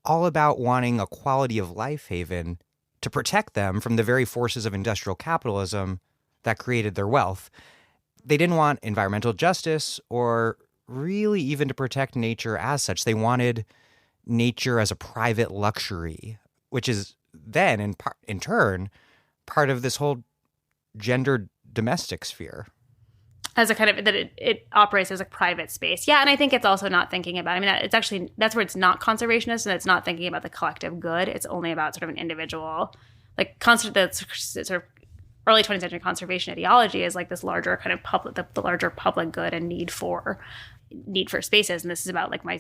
all about wanting a quality of life haven to protect them from the very forces of industrial capitalism that created their wealth. They didn't want environmental justice or really even to protect nature as such. They wanted nature as a private luxury, which is then in turn part of this whole gendered domestic sphere. As a kind of that it operates as a private space. Yeah, and I think it's also not thinking about, that's where it's not conservationist, and it's not thinking about the collective good. It's only about sort of an individual, like the sort of early 20th century conservation ideology is like this larger kind of public, the larger public good and need for spaces. And this is about like my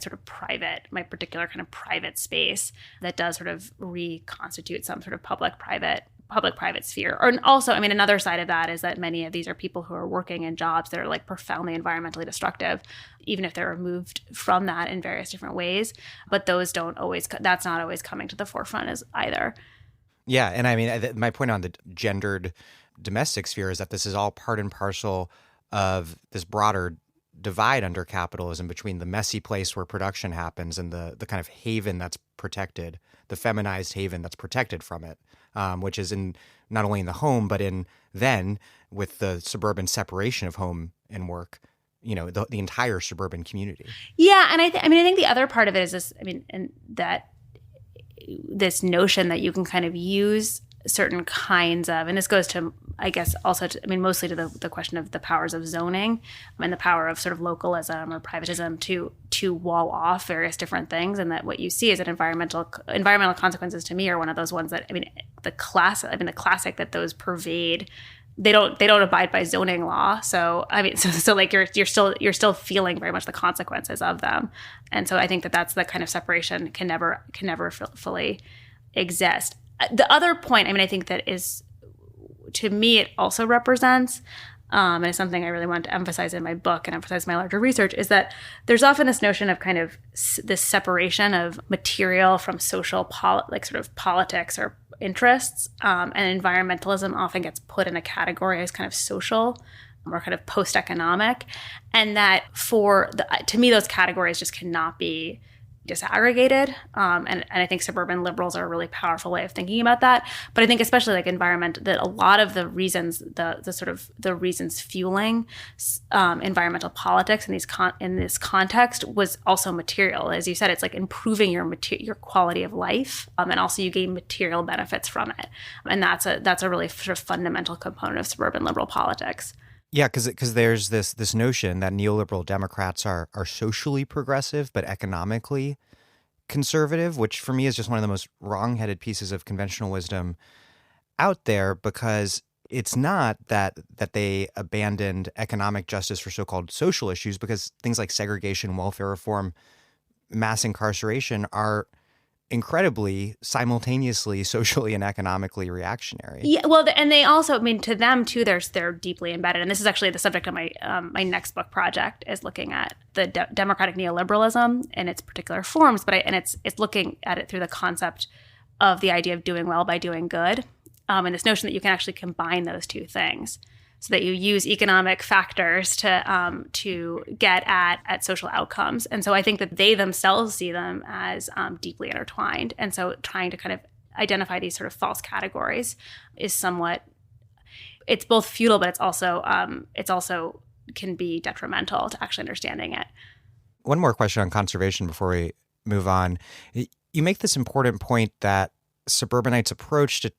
particular kind of private space that does sort of reconstitute some sort of public-private sphere. And also, another side of that is that many of these are people who are working in jobs that are like profoundly environmentally destructive, even if they're removed from that in various different ways. But that's not always coming to the forefront as either. Yeah. And my point on the gendered domestic sphere is that this is all part and parcel of this broader divide under capitalism between the messy place where production happens and the kind of haven that's protected, the feminized haven that's protected from it, which is in not only in the home, but then with the suburban separation of home and work, the entire suburban community. Yeah. And I think the other part of it is this, and that this notion that you can kind of use certain kinds of, and this goes to, I guess, also to, mostly to the question of the powers of zoning and the power of sort of localism or privatism to wall off various different things. And that what you see is that environmental consequences to me are one of those ones that, the classic that those pervade. They don't abide by zoning law. So so like you're still feeling very much the consequences of them. And so I think that's the kind of separation can never fully exist. The other point, I think that is, to me, it also represents, and it's something I really want to emphasize in my book and emphasize my larger research, is that there's often this notion of kind of this separation of material from social, sort of politics or interests, and environmentalism often gets put in a category as kind of social or kind of post-economic, and that to me, those categories just cannot be disaggregated, and I think suburban liberals are a really powerful way of thinking about that. But I think especially like environment, that a lot of the reasons, the reasons fueling environmental politics in this context was also material. As you said, it's like improving your quality of life, and also you gain material benefits from it, and that's a really sort of fundamental component of suburban liberal politics. Yeah, because there's this notion that neoliberal Democrats are socially progressive but economically conservative, which for me is just one of the most wrong-headed pieces of conventional wisdom out there, because it's not that they abandoned economic justice for so-called social issues, because things like segregation, welfare reform, mass incarceration are incredibly simultaneously socially and economically reactionary. Yeah, well, and they also, to them too, they're deeply embedded. And this is actually the subject of my my next book project, is looking at the democratic neoliberalism in its particular forms, and it's looking at it through the concept of the idea of doing well by doing good, and this notion that you can actually combine those two things, so that you use economic factors to get at social outcomes. And so I think that they themselves see them as deeply intertwined. And so trying to kind of identify these sort of false categories is it's both futile, but it's also can be detrimental to actually understanding it. One more question on conservation before we move on. You make this important point that suburbanites' approach to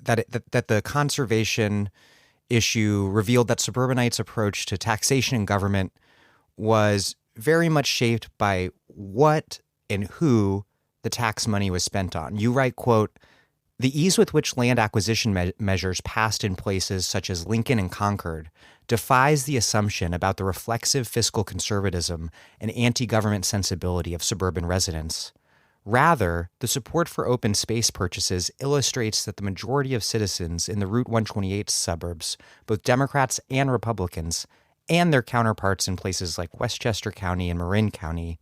that the conservation issue revealed that suburbanites' approach to taxation and government was very much shaped by what and who the tax money was spent on. You write, quote, The ease with which land acquisition measures passed in places such as Lincoln and Concord defies the assumption about the reflexive fiscal conservatism and anti-government sensibility of suburban residents. Rather, the support for open space purchases illustrates that the majority of citizens in the Route 128 suburbs, both Democrats and Republicans, and their counterparts in places like Westchester County and Marin County,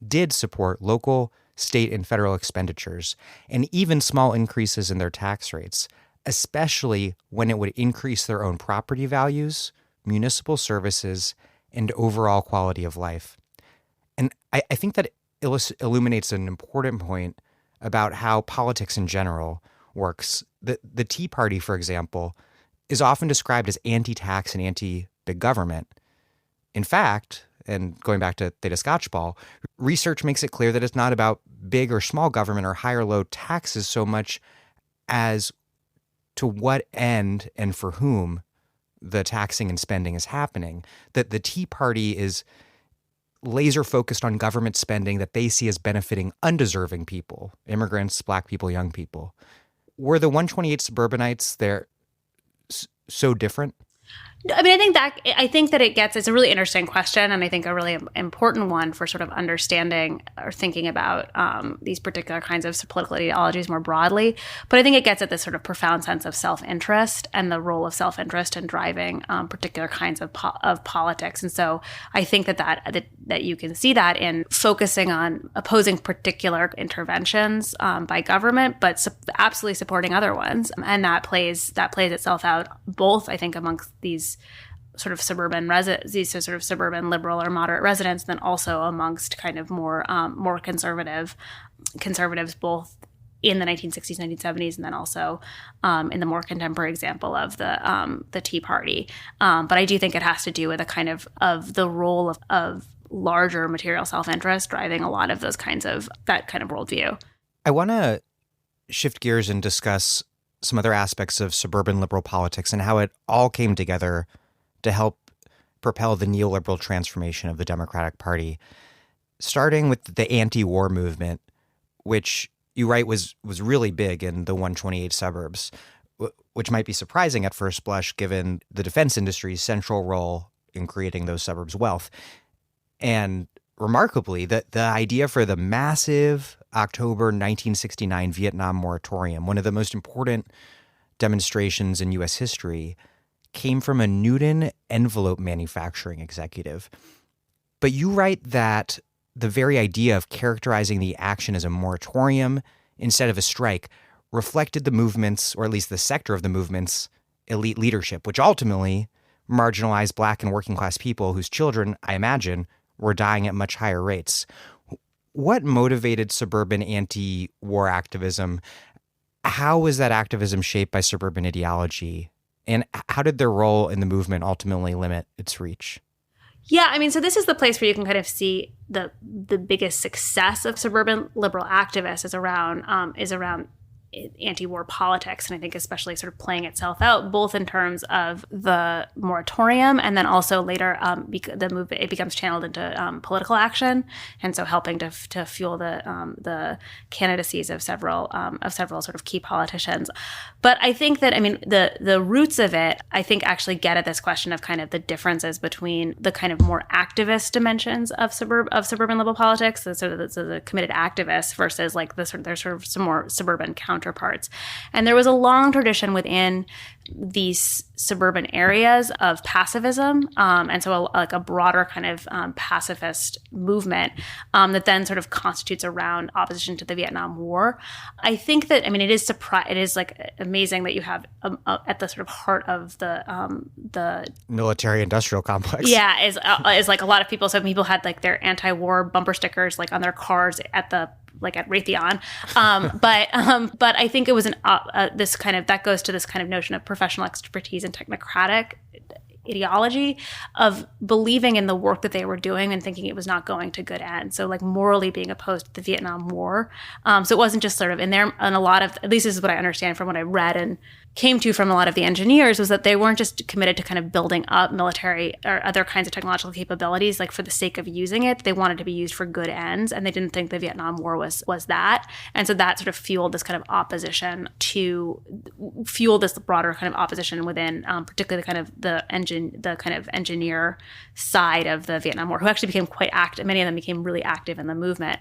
did support local, state, and federal expenditures, and even small increases in their tax rates, especially when it would increase their own property values, municipal services, and overall quality of life. And I think that illuminates an important point about how politics in general works. The Tea Party, for example, is often described as anti-tax and anti-big government. In fact, and going back to Theta Scotchball, research makes it clear that it's not about big or small government or high or low taxes so much as to what end and for whom the taxing and spending is happening. That the Tea Party is laser focused on government spending that they see as benefiting undeserving people, immigrants, Black people, young people. Were the 128 suburbanites there so different? I mean, I think that it's a really interesting question, and I think a really important one for sort of understanding or thinking about these particular kinds of political ideologies more broadly. But I think it gets at this sort of profound sense of self-interest and the role of self-interest in driving particular kinds of politics. And so I think that you can see that in focusing on opposing particular interventions by government, but absolutely supporting other ones, and that plays itself out both, I think, amongst these sort of suburban liberal or moderate residents, then also amongst kind of more conservatives, both in the 1960s, 1970s, and then also in the more contemporary example of the Tea Party. But I do think it has to do with a kind of the role of larger material self-interest driving a lot of that kind of worldview. I want to shift gears and discuss some other aspects of suburban liberal politics and how it all came together to help propel the neoliberal transformation of the Democratic Party, starting with the anti-war movement, which you write was really big in the 128 suburbs, which might be surprising at first blush given the defense industry's central role in creating those suburbs' wealth. And remarkably, the idea for the massive October 1969 Vietnam moratorium, one of the most important demonstrations in U.S. history, came from a Newton envelope manufacturing executive. But you write that the very idea of characterizing the action as a moratorium instead of a strike reflected the movement's, or at least the sector of the movement's, elite leadership, which ultimately marginalized Black and working class people whose children, I imagine, were dying at much higher rates. What motivated suburban anti-war activism? How was that activism shaped by suburban ideology? And how did their role in the movement ultimately limit its reach? Yeah, I mean, so this is the place where you can kind of see the biggest success of suburban liberal activists is around anti-war politics, and I think especially sort of playing itself out both in terms of the moratorium and then also later the movement, it becomes channeled into political action, and so helping to fuel the candidacies of several sort of key politicians. But I think that, I mean, the roots of it, I think, actually get at this question of kind of the differences between the kind of more activist dimensions of suburban liberal politics, so the committed activists versus like there's sort of some more suburban counterparts. And there was a long tradition within these suburban areas of pacifism, and so a broader kind of pacifist movement that then sort of constitutes around opposition to the Vietnam War. I think that, I mean, it is like amazing that you have at the sort of heart of the military-industrial complex. Yeah, is like a lot of people. So people had like their anti-war bumper stickers like on their cars at Raytheon, but I think it was this kind of, that goes to this kind of notion of professional expertise and technocratic ideology of believing in the work that they were doing and thinking it was not going to good ends. So like morally being opposed to the Vietnam War. So it wasn't just sort of in there, and a lot of, at least this is what I understand from what I read and came to from a lot of the engineers was that they weren't just committed to kind of building up military or other kinds of technological capabilities, like for the sake of using it. They wanted to be used for good ends, and they didn't think the Vietnam War was that. And so that sort of fueled this kind of opposition fuel this broader kind of opposition within, particularly kind of the kind of engineer side of the Vietnam War, who actually became quite active. Many of them became really active in the movement.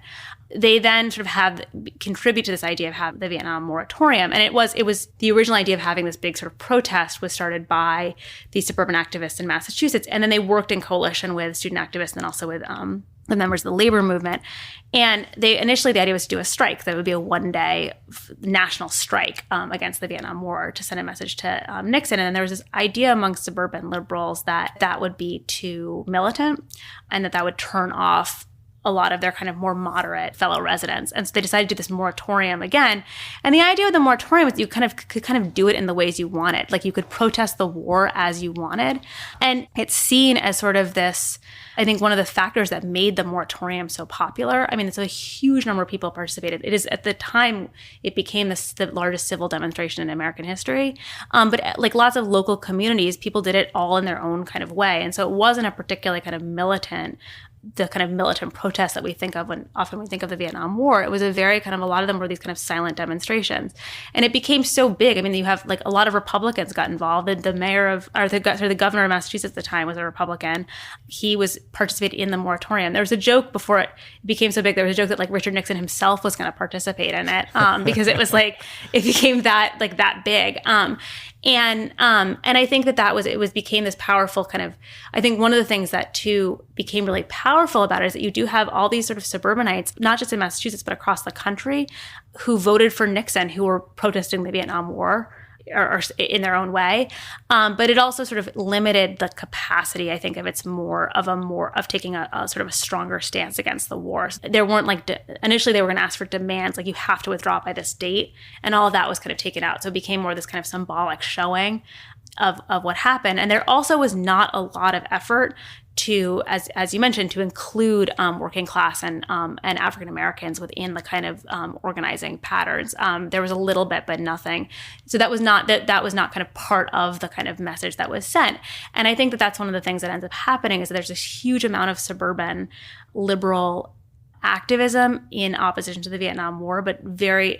They then sort of contribute to this idea of having the Vietnam moratorium, and it was the original idea of having this big sort of protest was started by these suburban activists in Massachusetts, and then they worked in coalition with student activists and also with the members of the labor movement. And initially the idea was to do a strike. That would be a one-day national strike against the Vietnam War to send a message to Nixon. And then there was this idea among suburban liberals that would be too militant and that would turn off a lot of their kind of more moderate fellow residents. And so they decided to do this moratorium again. And the idea of the moratorium was you could kind of do it in the ways you wanted. Like you could protest the war as you wanted. And it's seen as sort of this, I think one of the factors that made the moratorium so popular. I mean, it's a huge number of people participated. It is, at the time, it became the largest civil demonstration in American history. But like lots of local communities, people did it all in their own kind of way. And so it wasn't a particularly kind of militant protest that we think of when often we think of the Vietnam War. It was a lot of them were these kind of silent demonstrations. And it became so big. I mean, you have like a lot of Republicans got involved. The governor of Massachusetts at the time was a Republican. He participated in the moratorium. There was a joke before it became so big. There was a joke that like Richard Nixon himself was going to participate in it because it was like, it became that big. And I think became this powerful kind of, I think one of the things that too became really powerful about it is that you do have all these sort of suburbanites, not just in Massachusetts, but across the country, who voted for Nixon, who were protesting the Vietnam War or in their own way. But it also sort of limited the capacity, I think, of taking a sort of a stronger stance against the war. There weren't initially they were going to ask for demands, like you have to withdraw by this date. And all of that was kind of taken out. So it became more this kind of symbolic showing of what happened. And there also was not a lot of effort to, as you mentioned, to include working class and African Americans within the kind of organizing patterns. There was a little bit, but nothing. So that was not kind of part of the kind of message that was sent. And I think that that's one of the things that ends up happening is that there's this huge amount of suburban liberal activism in opposition to the Vietnam War, but very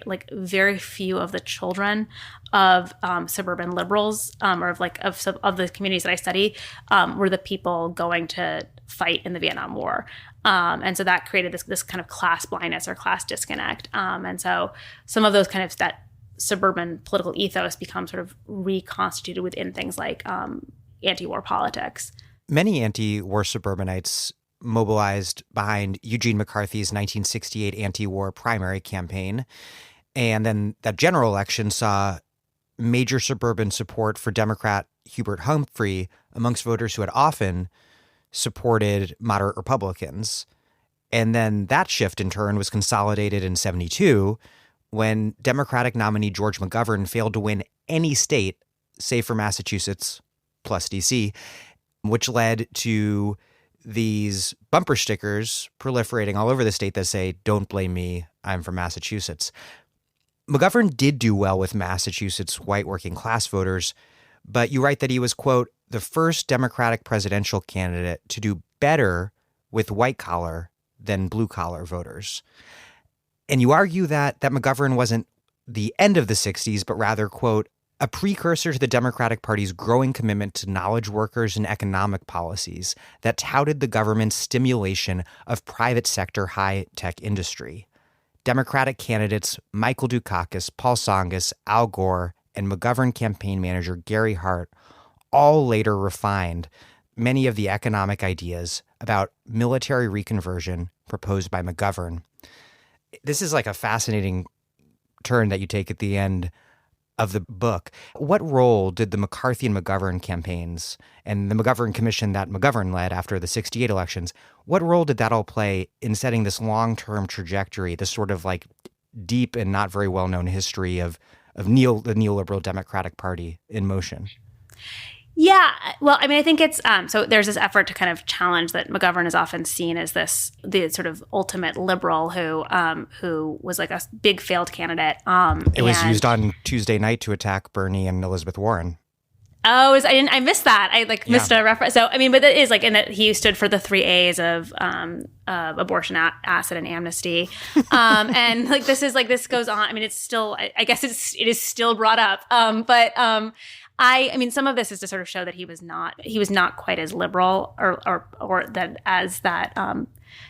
few of the children of suburban liberals or of the communities that I study were the people going to fight in the Vietnam War. And so that created this kind of class blindness or class disconnect. And so some of those kind of that suburban political ethos become sort of reconstituted within things like anti-war politics. Many anti-war suburbanites mobilized behind Eugene McCarthy's 1968 anti-war primary campaign. And then that general election saw major suburban support for Democrat Hubert Humphrey amongst voters who had often supported moderate Republicans. And then that shift in turn was consolidated in 1972 when Democratic nominee George McGovern failed to win any state, save for Massachusetts plus D.C., which led to these bumper stickers proliferating all over the state that say, "Don't blame me, I'm from Massachusetts." McGovern did do well with Massachusetts white working class voters, but you write that he was, quote, the first Democratic presidential candidate to do better with white collar than blue collar voters. And you argue that McGovern wasn't the end of the 60s, but rather, quote, a precursor to the Democratic Party's growing commitment to knowledge workers and economic policies that touted the government's stimulation of private sector high-tech industry. Democratic candidates Michael Dukakis, Paul Tsongas, Al Gore, and McGovern campaign manager Gary Hart all later refined many of the economic ideas about military reconversion proposed by McGovern. This is like a fascinating turn that you take at the end of the book. What role did the McCarthy and McGovern campaigns and the McGovern commission that McGovern led after the 68 elections, what role did that all play in setting this long-term trajectory, this sort of like deep and not very well-known history of the neoliberal Democratic Party in motion? Yeah, well, I mean, I think it's so there's this effort to kind of challenge that McGovern is often seen as the sort of ultimate liberal who was like a big failed candidate. It was used on Tuesday night to attack Bernie and Elizabeth Warren. Oh, I missed that. I missed a reference. So I mean, but it is like in that he stood for the 3 A's of abortion, acid, and amnesty. And like this goes on. I mean, it's still. I guess it is still brought up. I mean, some of this is to sort of show that he was not quite as liberal or that as that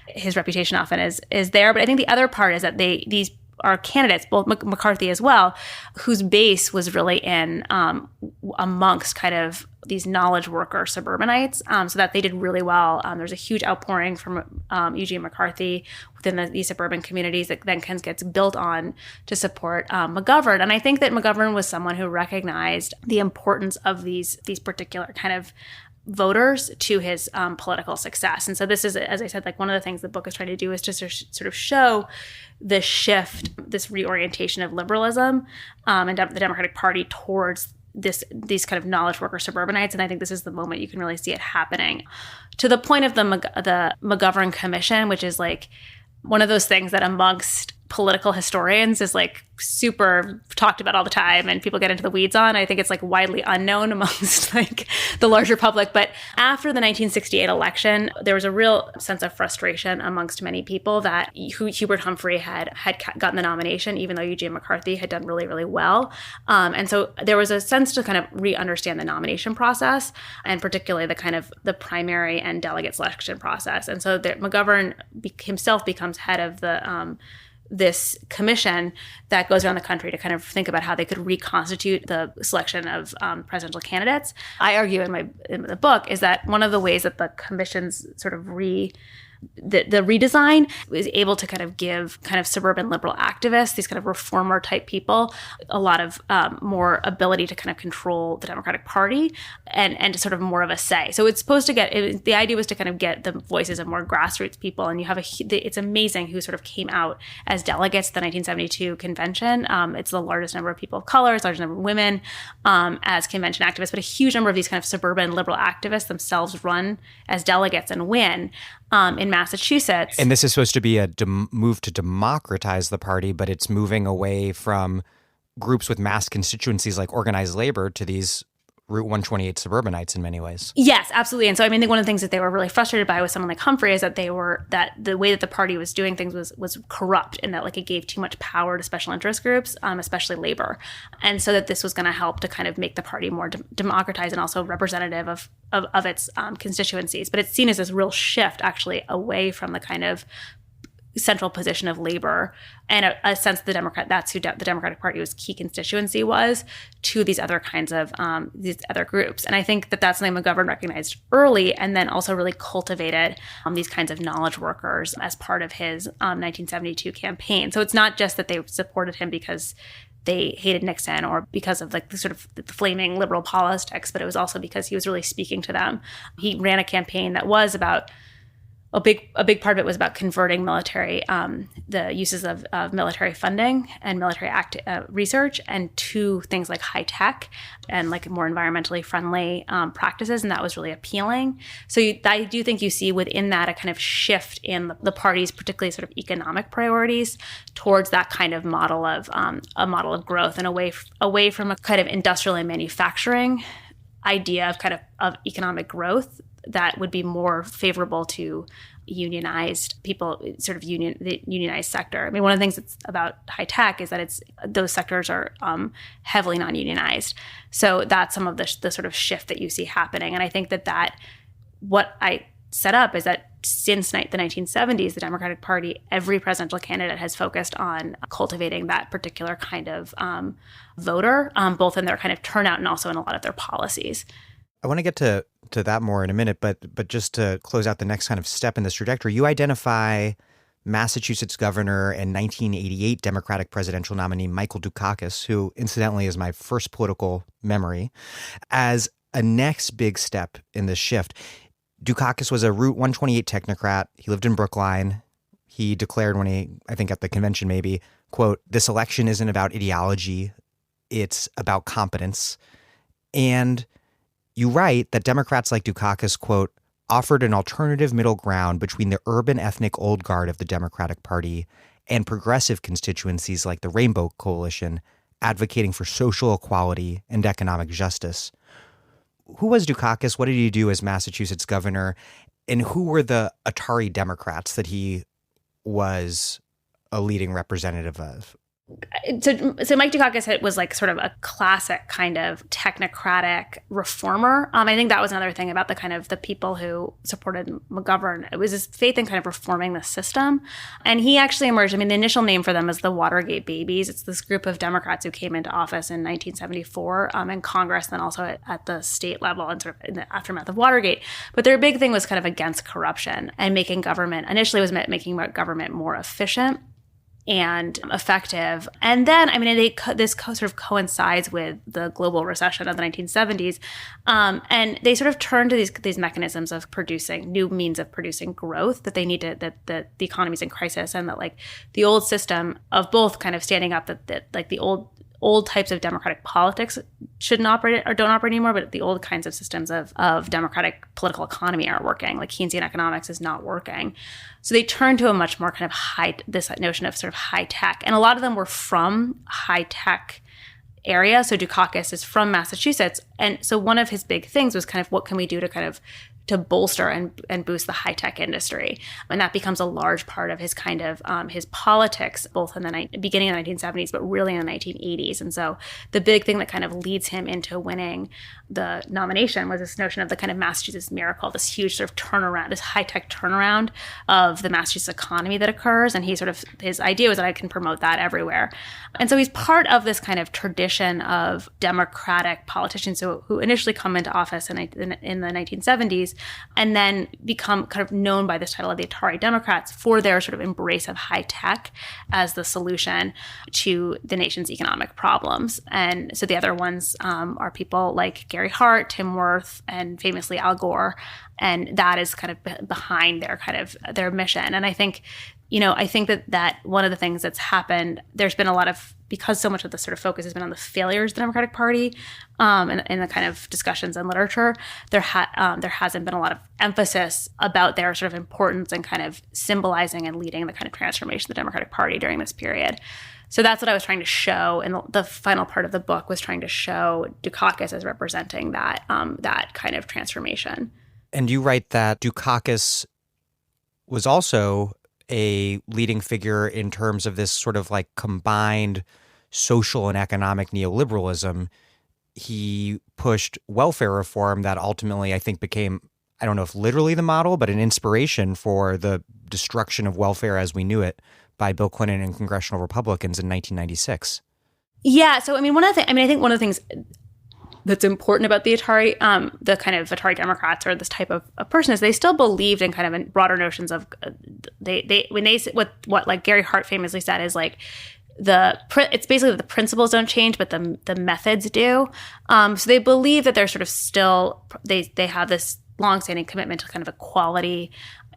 his reputation often is there. But I think the other part is that these are candidates, both McCarthy as well, whose base was really in amongst kind of these knowledge worker suburbanites, so that they did really well. There's a huge outpouring from Eugene McCarthy within these suburban communities that then gets built on to support McGovern. And I think that McGovern was someone who recognized the importance of these particular kind of voters to his political success. And so this is, as I said, like one of the things the book is trying to do is just sort of show the shift, this reorientation of liberalism and the Democratic Party towards these kind of knowledge worker suburbanites. And I think this is the moment you can really see it happening. To the point of the McGovern Commission, which is like one of those things that amongst political historians is like super talked about all the time and people get into the weeds on. I think it's like widely unknown amongst like the larger public. But after the 1968 election, there was a real sense of frustration amongst many people that Hubert Humphrey had gotten the nomination, even though Eugene McCarthy had done really, really well. And so there was a sense to kind of re-understand the nomination process, and particularly the kind of the primary and delegate selection process. And so McGovern himself becomes head of the this commission that goes around the country to kind of think about how they could reconstitute the selection of presidential candidates. I argue in the book is that one of the ways that the commission's sort of the redesign is able to kind of give kind of suburban liberal activists, these kind of reformer type people, a lot of more ability to kind of control the Democratic Party and sort of more of a say. So it's supposed to the idea was to kind of get the voices of more grassroots people. And you have it's amazing who sort of came out as delegates at the 1972 convention. It's the largest number of people of color, it's the largest number of women as convention activists, but a huge number of these kind of suburban liberal activists themselves run as delegates and win. In Massachusetts. And this is supposed to be a move to democratize the party, but it's moving away from groups with mass constituencies like organized labor to these Route 128 suburbanites in many ways. Yes, absolutely. And so I mean, I think one of the things that they were really frustrated by with someone like Humphrey is that that the way that the party was doing things was corrupt, and that like it gave too much power to special interest groups, especially labor. And so that this was going to help to kind of make the party more democratized and also representative of its constituencies. But it's seen as this real shift actually away from the kind of central position of labor and a sense that's who the Democratic Party's key constituency was, to these other kinds of these other groups. And I think that that's something McGovern recognized early, and then also really cultivated these kinds of knowledge workers as part of his 1972 campaign. So it's not just that they supported him because they hated Nixon or because of like the sort of the flaming liberal politics, but it was also because he was really speaking to them. He ran a campaign that was about a big part of it was about converting military, the uses of military funding and military research, and to things like high tech and like more environmentally friendly practices, and that was really appealing. So I do think you see within that a kind of shift in the party's particularly sort of economic priorities towards that kind of model of a model of growth, and away from a kind of industrial and manufacturing idea of kind of economic growth that would be more favorable to unionized people, sort of the unionized sector. I mean, one of the things that's about high tech is that those sectors are heavily non-unionized. So that's some of the sort of shift that you see happening. And I think that what I set up is that since the 1970s, the Democratic Party, every presidential candidate has focused on cultivating that particular kind of voter, both in their kind of turnout and also in a lot of their policies. I want to get to that more in a minute, but just to close out the next kind of step in this trajectory, you identify Massachusetts governor and 1988 Democratic presidential nominee Michael Dukakis, who incidentally is my first political memory, as a next big step in this shift. Dukakis was a Route 128 technocrat. He lived in Brookline. He declared I think at the convention maybe, quote, "This election isn't about ideology, it's about competence." And You write that Democrats like Dukakis, quote, offered an alternative middle ground between the urban ethnic old guard of the Democratic Party and progressive constituencies like the Rainbow Coalition, advocating for social equality and economic justice. Who was Dukakis? What did he do as Massachusetts governor? And who were the Atari Democrats that he was a leading representative of? So Mike Dukakis was like sort of a classic kind of technocratic reformer. I think that was another thing about the kind of the people who supported McGovern. It was his faith in kind of reforming the system. And he actually emerged, the initial name for them is the Watergate Babies. It's this group of Democrats who came into office in 1974 in Congress, then also at the state level and sort of in the aftermath of Watergate. But their big thing was kind of against corruption and making government, initially was making government more efficient and effective. And then, this sort of coincides with the global recession of the 1970s. And they sort of turned to these mechanisms of producing new means of producing growth that they need to, that the economy's in crisis, and that like the old system of both kind of standing up that like the old types of democratic politics shouldn't operate or don't operate anymore, but the old kinds of systems of democratic political economy aren't working. Like Keynesian economics is not working. So they turned to a much more kind of this notion of sort of high tech. And a lot of them were from high tech area. So Dukakis is from Massachusetts. And so one of his big things was kind of what can we do to kind of to bolster and boost the high-tech industry. And that becomes a large part of his kind of his politics, both in the beginning of the 1970s, but really in the 1980s. And so the big thing that kind of leads him into winning the nomination was this notion of the kind of Massachusetts miracle, this huge sort of turnaround, this high-tech turnaround of the Massachusetts economy that occurs. And his idea was that I can promote that everywhere. And so he's part of this kind of tradition of democratic politicians who initially come into office in the 1970s, and then become kind of known by this title of the Atari Democrats for their sort of embrace of high tech as the solution to the nation's economic problems. And so the other ones are people like Gary Hart, Tim Wirth, and famously Al Gore. And that is kind of behind their mission. And I think that one of the things that's happened, there's been a lot of, because so much of the sort of focus has been on the failures of the Democratic Party and the kind of discussions and literature, there hasn't been a lot of emphasis about their sort of importance and kind of symbolizing and leading the kind of transformation of the Democratic Party during this period. So that's what I was trying to show, and the final part of the book was trying to show Dukakis as representing that kind of transformation. And you write that Dukakis was also a leading figure in terms of this sort of like combined social and economic neoliberalism. He pushed welfare reform that ultimately I think became, I don't know if literally the model, but an inspiration for the destruction of welfare as we knew it by Bill Clinton and congressional Republicans in 1996. Yeah. So, I think one of the things that's important about the kind of Atari Democrats or this type of person is they still believed in kind of in broader notions of what like Gary Hart famously said is like it's basically that the principles don't change, but the methods do. So they believe that they're sort of still they have this longstanding commitment to kind of equality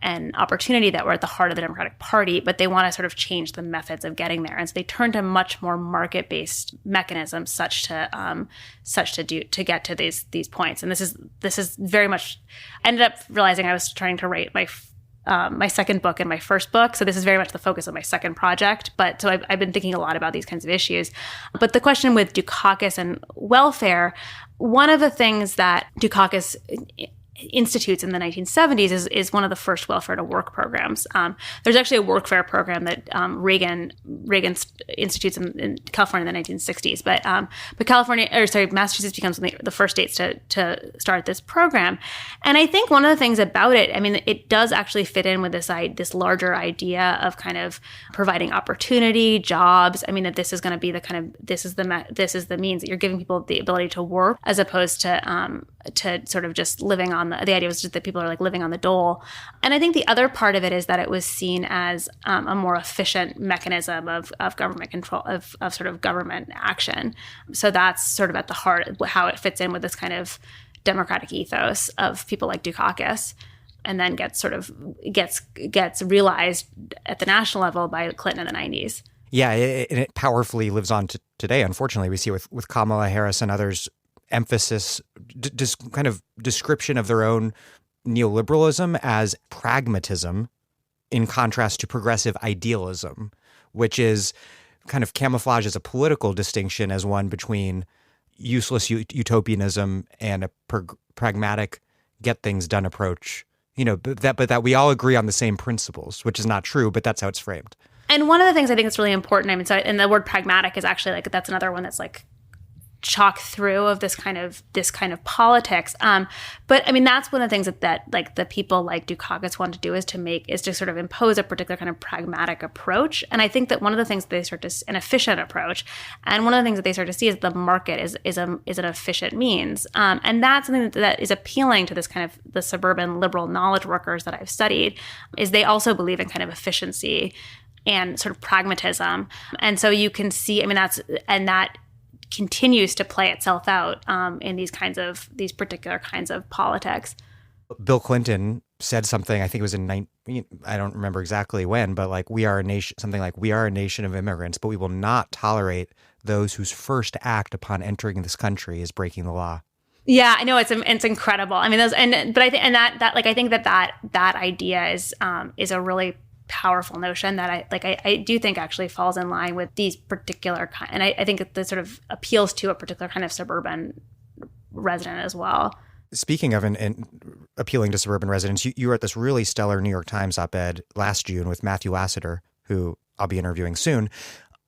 and opportunity that were at the heart of the Democratic Party, but they want to sort of change the methods of getting there, and so they turn to much more market-based mechanisms, such to get to these points. And this is very much. I ended up realizing I was trying to write my second book and my first book, so this is very much the focus of my second project. But so I've been thinking a lot about these kinds of issues. But the question with Dukakis and welfare, one of the things that Dukakis institutes in the 1970s is one of the first welfare to work programs. There's actually a workfare program that Reagan institutes in California in the 1960s, but Massachusetts becomes one of the first states to start this program. And I think one of the things about it, it does actually fit in with this larger idea of kind of providing opportunity, jobs. That this is going to be the kind of this is the means that you're giving people the ability to work, as opposed to sort of just living on the idea was just that people are like living on the dole. And I think the other part of it is that it was seen as a more efficient mechanism of government control, of sort of government action. So that's sort of at the heart of how it fits in with this kind of democratic ethos of people like Dukakis, and then gets realized at the national level by Clinton in the 90s. Yeah, it powerfully lives on to today. Unfortunately, we see with Kamala Harris and others emphasis kind of description of their own neoliberalism as pragmatism in contrast to progressive idealism, which is kind of camouflaged as a political distinction as one between useless utopianism and a pragmatic get things done approach. But that we all agree on the same principles, which is not true, but that's how it's framed. And one of the things I think that's really important, and the word pragmatic is actually that's another one that's chalk through of this kind of politics. But I mean, that's one of the things that the people like Dukakis want to do is to sort of impose a particular kind of pragmatic approach. And I think that one of the things that they start to an efficient approach, and one of the things that they start to see is the market is an efficient means. And that's something that is appealing to this kind of the suburban liberal knowledge workers that I've studied, is they also believe in kind of efficiency and sort of pragmatism. And so you can see, I mean, that continues to play itself out in these particular kinds of politics. Bill Clinton said something, I think it was I don't remember exactly when, but we are a nation, something like, we are a nation of immigrants, but we will not tolerate those whose first act upon entering this country is breaking the law. Yeah, I know it's incredible. I mean, I think that idea is a really powerful notion that I do think actually falls in line with these particular and I think that sort of appeals to a particular kind of suburban resident as well. Speaking of and appealing to suburban residents, you wrote this really stellar New York Times op-ed last June with Matthew Lassiter, who I'll be interviewing soon,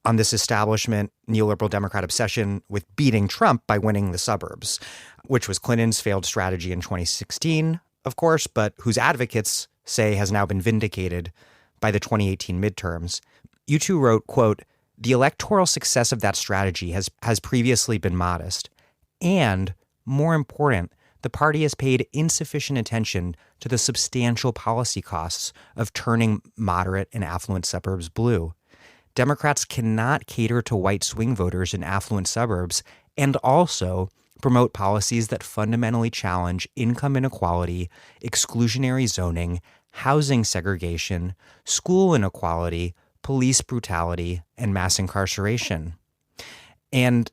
on this establishment neoliberal Democrat obsession with beating Trump by winning the suburbs, which was Clinton's failed strategy in 2016, of course, but whose advocates say has now been vindicated by the 2018 midterms. You two wrote, quote, "The electoral success of that strategy has previously been modest. And, more important, the party has paid insufficient attention to the substantial policy costs of turning moderate and affluent suburbs blue. Democrats cannot cater to white swing voters in affluent suburbs and also promote policies that fundamentally challenge income inequality, exclusionary zoning, housing segregation, school inequality, police brutality, and mass incarceration." And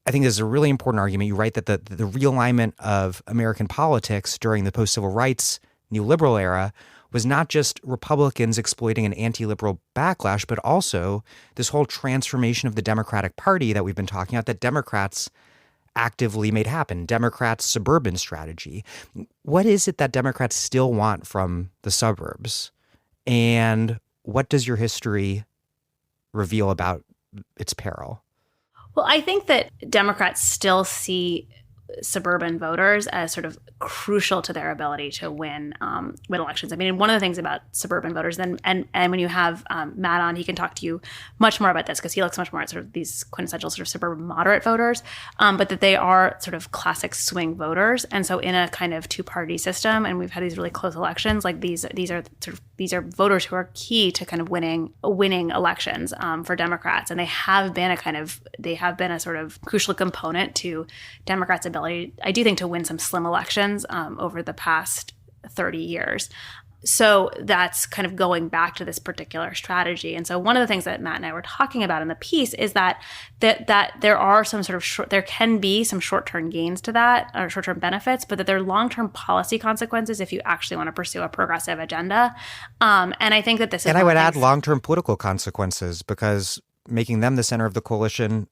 I think this is a really important argument. You write that the realignment of American politics during the post-civil rights neoliberal era was not just Republicans exploiting an anti-liberal backlash, but also this whole transformation of the Democratic Party that we've been talking about, that Democrats actively made happen, Democrats' suburban strategy. What is it that Democrats still want from the suburbs? And what does your history reveal about its peril? Well, I think that Democrats still see suburban voters as sort of crucial to their ability to win elections. I mean, one of the things about suburban voters, and when you have Matt on, he can talk to you much more about this because he looks much more at sort of these quintessential sort of suburban moderate voters, but that they are sort of classic swing voters. And so in a kind of two-party system, and we've had these really close elections, like these are voters who are key to kind of winning elections for Democrats, and they have been a sort of crucial component to Democrats' ability, I do think, to win some slim elections over the past 30 years. So that's kind of going back to this particular strategy. And so one of the things that Matt and I were talking about in the piece is that there are some sort of there can be some short-term gains to that, or short-term benefits, but that there are long-term policy consequences if you actually want to pursue a progressive agenda. And I think that this is, and I would add long-term political consequences, because making them the center of the coalition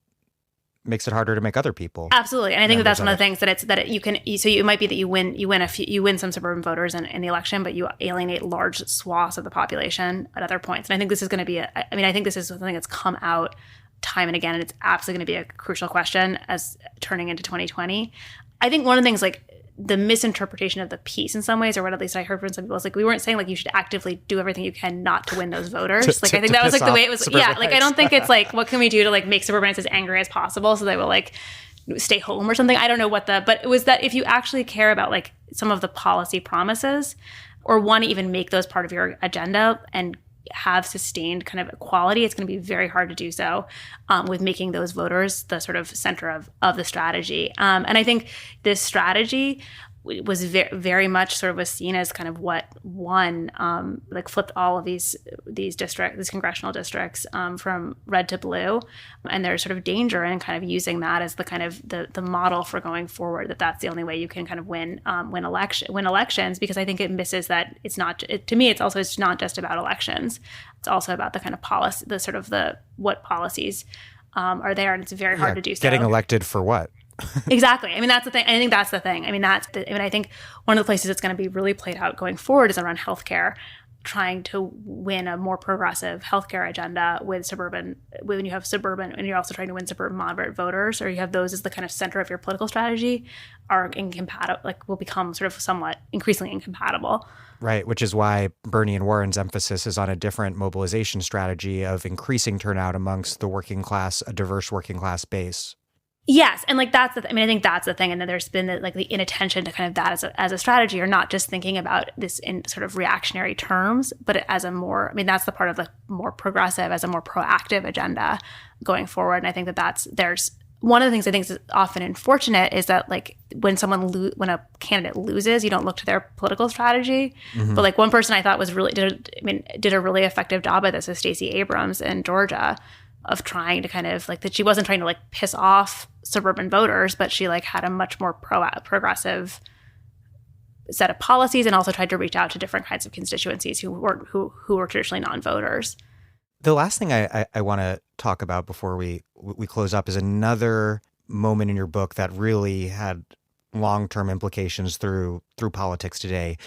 makes it harder to make other people. Absolutely. And I think that's one of the things so it might be that you win some suburban voters in the election, but you alienate large swaths of the population at other points. And I think this is going to be I think this is something that's come out time and again, and it's absolutely going to be a crucial question as turning into 2020. I think one of the things, like the misinterpretation of the piece in some ways, or what at least I heard from some people, is like, we weren't saying like you should actively do everything you can not to win those voters. I think that was like the way it was. Yeah. Like, I don't think it's like, what can we do to like make suburbanites as angry as possible so they will like stay home or something. I don't know but it was that if you actually care about like some of the policy promises, or want to even make those part of your agenda and have sustained kind of equality, it's going to be very hard to do so with making those voters the sort of center of the strategy. And I think this strategy was very much sort of was seen as kind of what won, like flipped all of these congressional districts from red to blue. And there's sort of danger in kind of using that as the kind of the model for going forward, that's the only way you can kind of win elections, because I think it misses that it's not, to me, it's not just about elections. It's also about the kind of policy, the sort of what policies are there, and it's very hard to do so. Getting elected for what? Exactly. I mean, that's the thing. I think that's the thing. I think one of the places it's going to be really played out going forward is around healthcare, trying to win a more progressive healthcare agenda when you have suburban, and you're also trying to win suburban moderate voters, or you have those as the kind of center of your political strategy, are incompatible, will become sort of somewhat increasingly incompatible. Right, which is why Bernie and Warren's emphasis is on a different mobilization strategy of increasing turnout amongst the working class, a diverse working class base. Yes, and that's the I think that's the thing, and then there's been the inattention to kind of that as a strategy, or not just thinking about this in sort of reactionary terms, but as a more, that's the part of the more progressive, as a more proactive agenda going forward. And I think there's one of the things I think is often unfortunate is that when a candidate loses, you don't look to their political strategy. Mm-hmm. But one person I thought was really did a really effective job at this is Stacey Abrams in Georgia, of trying to kind of that she wasn't trying to piss off suburban voters, but she had a much more progressive set of policies, and also tried to reach out to different kinds of constituencies who were traditionally non-voters. The last thing I want to talk about before we close up is another moment in your book that really had long-term implications through politics today,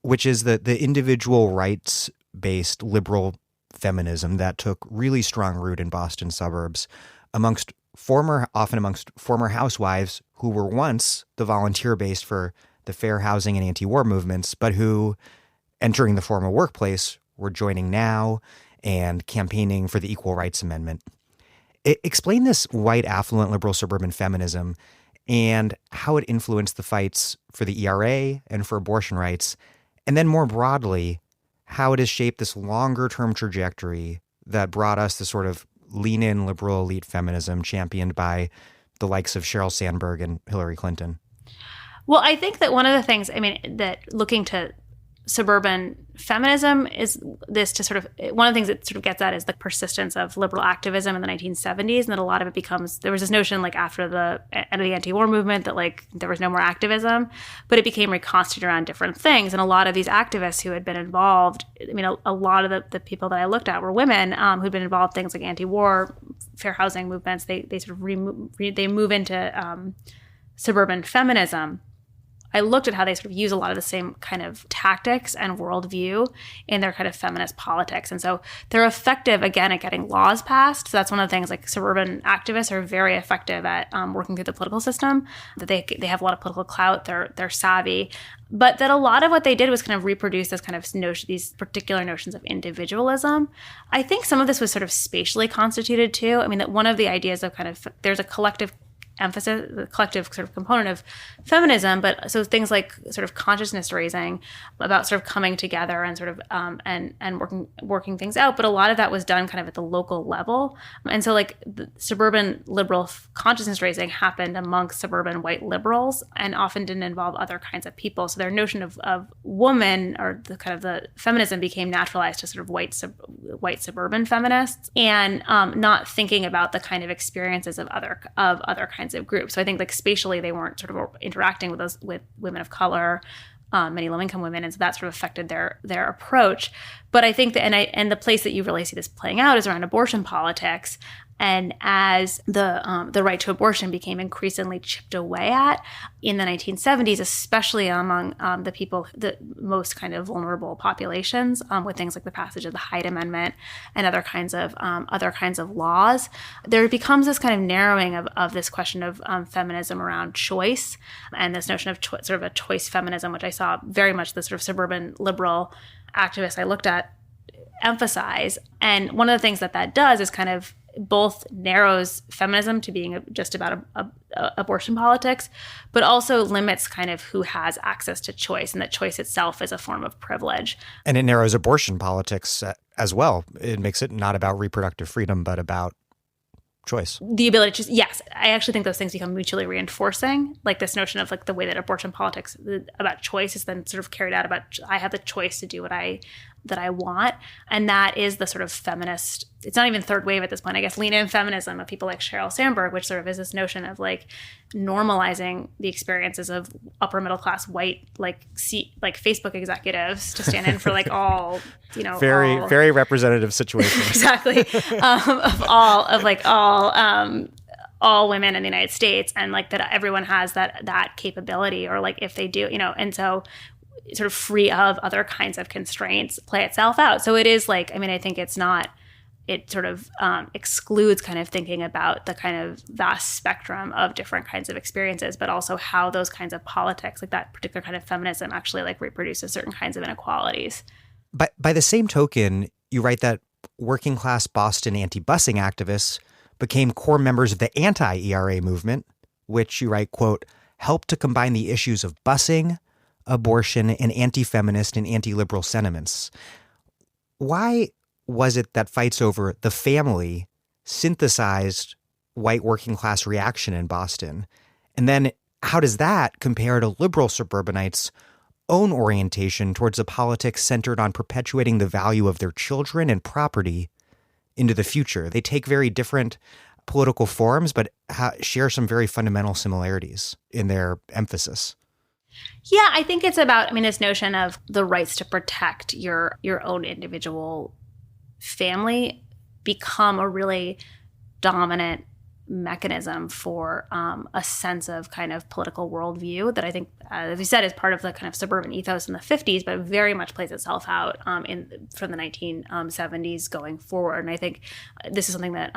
which is the individual rights-based liberal feminism that took really strong root in Boston suburbs amongst former housewives who were once the volunteer base for the fair housing and anti-war movements, but who, entering the formal workplace, were joining now and campaigning for the Equal Rights Amendment. Explain this white, affluent, liberal suburban feminism and how it influenced the fights for the ERA and for abortion rights, and then more broadly, how it has shaped this longer-term trajectory that brought us the sort of lean-in liberal elite feminism championed by the likes of Sheryl Sandberg and Hillary Clinton. Well, I think that one of the things, that looking to suburban feminism is this to sort of, one of the things it sort of gets at is the persistence of liberal activism in the 1970s, and that a lot of it becomes, there was this notion after the end of the anti-war movement that there was no more activism, but it became reconstituted around different things. And a lot of these activists who had been involved, a lot of the people that I looked at were women who'd been involved in things like anti-war, fair housing movements. They sort of they move into suburban feminism. I looked at how they sort of use a lot of the same kind of tactics and worldview in their kind of feminist politics. And so they're effective, again, at getting laws passed. So that's one of the things, suburban activists are very effective at working through the political system, that they have a lot of political clout, they're savvy. But that a lot of what they did was kind of reproduce this kind of these particular notions of individualism. I think some of this was sort of spatially constituted too. That one of the ideas of kind of, there's a collective emphasis, the collective sort of component of feminism, but so things like sort of consciousness raising about sort of coming together and sort of and working things out. But a lot of that was done kind of at the local level. And so the suburban liberal consciousness raising happened amongst suburban white liberals and often didn't involve other kinds of people. So their notion of woman, or the kind of the feminism, became naturalized to sort of white suburban feminists, and not thinking about the kind of experiences of other kinds of groups. So I think spatially they weren't sort of interacting with women of color, many low-income women, and so that sort of affected their approach. But I think that and the place that you really see this playing out is around abortion politics. And as the right to abortion became increasingly chipped away at in the 1970s, especially among the most kind of vulnerable populations, with things like the passage of the Hyde Amendment and other kinds of laws, there becomes this kind of narrowing of this question of feminism around choice, and this notion of sort of a choice feminism, which I saw very much the sort of suburban liberal activists I looked at emphasize. And one of the things that does is kind of both narrows feminism to being just about abortion politics, but also limits kind of who has access to choice, and that choice itself is a form of privilege. And it narrows abortion politics as well. It makes it not about reproductive freedom, but about choice. The ability to choose, yes. I actually think those things become mutually reinforcing. Like this notion of like the way that abortion politics about choice is then sort of carried out about I have the choice to do what I want. And that is the sort of feminist, it's not even third wave at this point, I guess, lean in feminism of people like Sheryl Sandberg, which sort of is this notion of like normalizing the experiences of upper middle class white, like Facebook executives to stand in for like all, very representative situation. Exactly. All women in the United States, and like that everyone has that capability, or like if they do, and so sort of free of other kinds of constraints play itself out. So it is like, I think it sort of excludes kind of thinking about the kind of vast spectrum of different kinds of experiences, but also how those kinds of politics, like that particular kind of feminism, actually like reproduces certain kinds of inequalities. But by the same token, you write that working class Boston anti-busing activists became core members of the anti-ERA movement, which you write, quote, helped to combine the issues of busing, abortion, and anti-feminist and anti-liberal sentiments. Why was it that fights over the family synthesized white working class reaction in Boston? And then how does that compare to liberal suburbanites' own orientation towards a politics centered on perpetuating the value of their children and property into the future? They take very different political forms, but share some very fundamental similarities in their emphasis. Yeah, I think it's about, this notion of the rights to protect your own individual family become a really dominant mechanism for a sense of kind of political worldview that I think, as you said, is part of the kind of suburban ethos in the 50s, but very much plays itself out from the 1970s going forward. And I think this is something that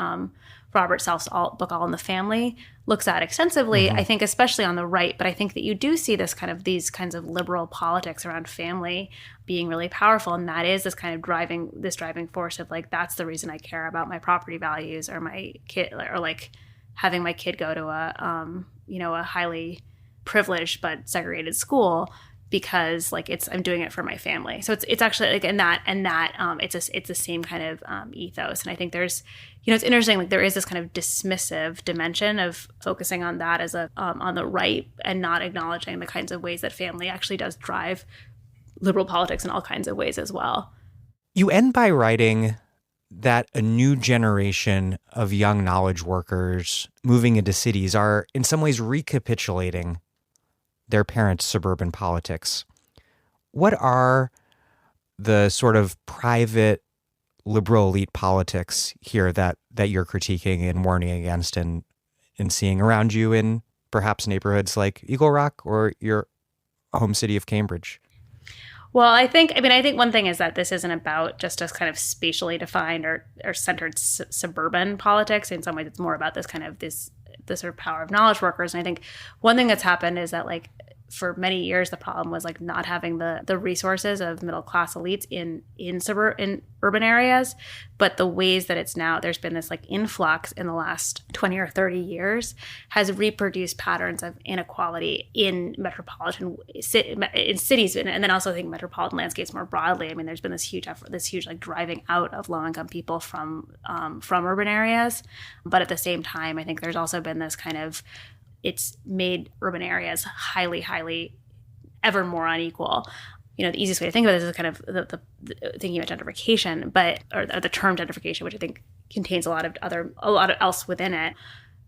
Robert Self's book All in the Family looks at extensively, I think especially on the right. But I think that you do see these kinds of liberal politics around family being really powerful. And that is this kind of driving force of like, that's the reason I care about my property values or my kid, or like having my kid go to a highly privileged but segregated school, because like I'm doing it for my family. So it's actually like it's the same kind of ethos. And I think there's, it's interesting, like there is this kind of dismissive dimension of focusing on that as on the right, and not acknowledging the kinds of ways that family actually does drive liberal politics in all kinds of ways as well. You end by writing that a new generation of young knowledge workers moving into cities are in some ways recapitulating their parents' suburban politics. What are the sort of private liberal elite politics here that you're critiquing and warning against and seeing around you in perhaps neighborhoods like Eagle Rock or your home city of Cambridge? Well, I think one thing is that this isn't about just a kind of spatially defined or centered suburban politics. In some ways, it's more about this sort of power of knowledge workers. And I think one thing that's happened is that like for many years, the problem was like not having the resources of middle class elites in urban areas, but the ways that it's now, there's been this like influx in the last 20 or 30 years has reproduced patterns of inequality in in cities, and then also I think metropolitan landscapes more broadly. There's been this huge effort, this huge like driving out of low income people from urban areas, but at the same time, I think there's also been this kind of, it's made urban areas highly, ever more unequal. The easiest way to think about this is kind of the thinking about gentrification, or the term gentrification, which I think contains a lot of else within it,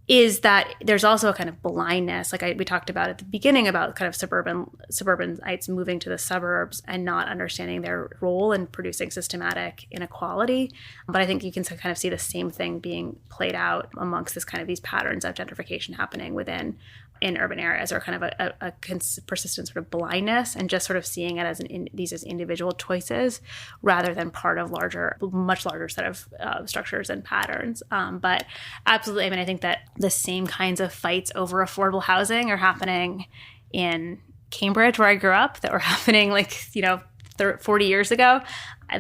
is that there's also a kind of blindness, like we talked about at the beginning about kind of suburbanites moving to the suburbs and not understanding their role in producing systematic inequality. But I think you can kind of see the same thing being played out amongst these patterns of gentrification happening in urban areas, or kind of a persistent sort of blindness, and just sort of seeing it as these as individual choices rather than part of much larger set of structures and patterns. But absolutely, I think that the same kinds of fights over affordable housing are happening in Cambridge, where I grew up, that were happening 40 years ago.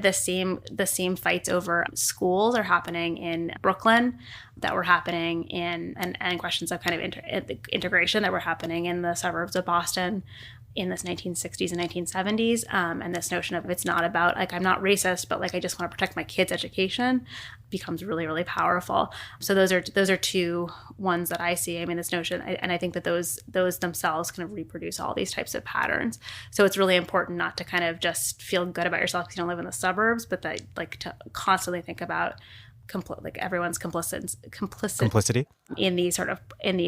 The same fights over schools are happening in Brooklyn that were happening and questions of kind of integration that were happening in the suburbs of Boston in this 1960s and 1970s. And this notion of it's not about like, I'm not racist, but like, I just want to protect my kids' education becomes really, really powerful. So those are two ones that I see. I mean, this notion, and I think that those themselves kind of reproduce all these types of patterns. So it's really important not to kind of just feel good about yourself because you don't live in the suburbs, but that like to constantly think about like everyone's complicity in these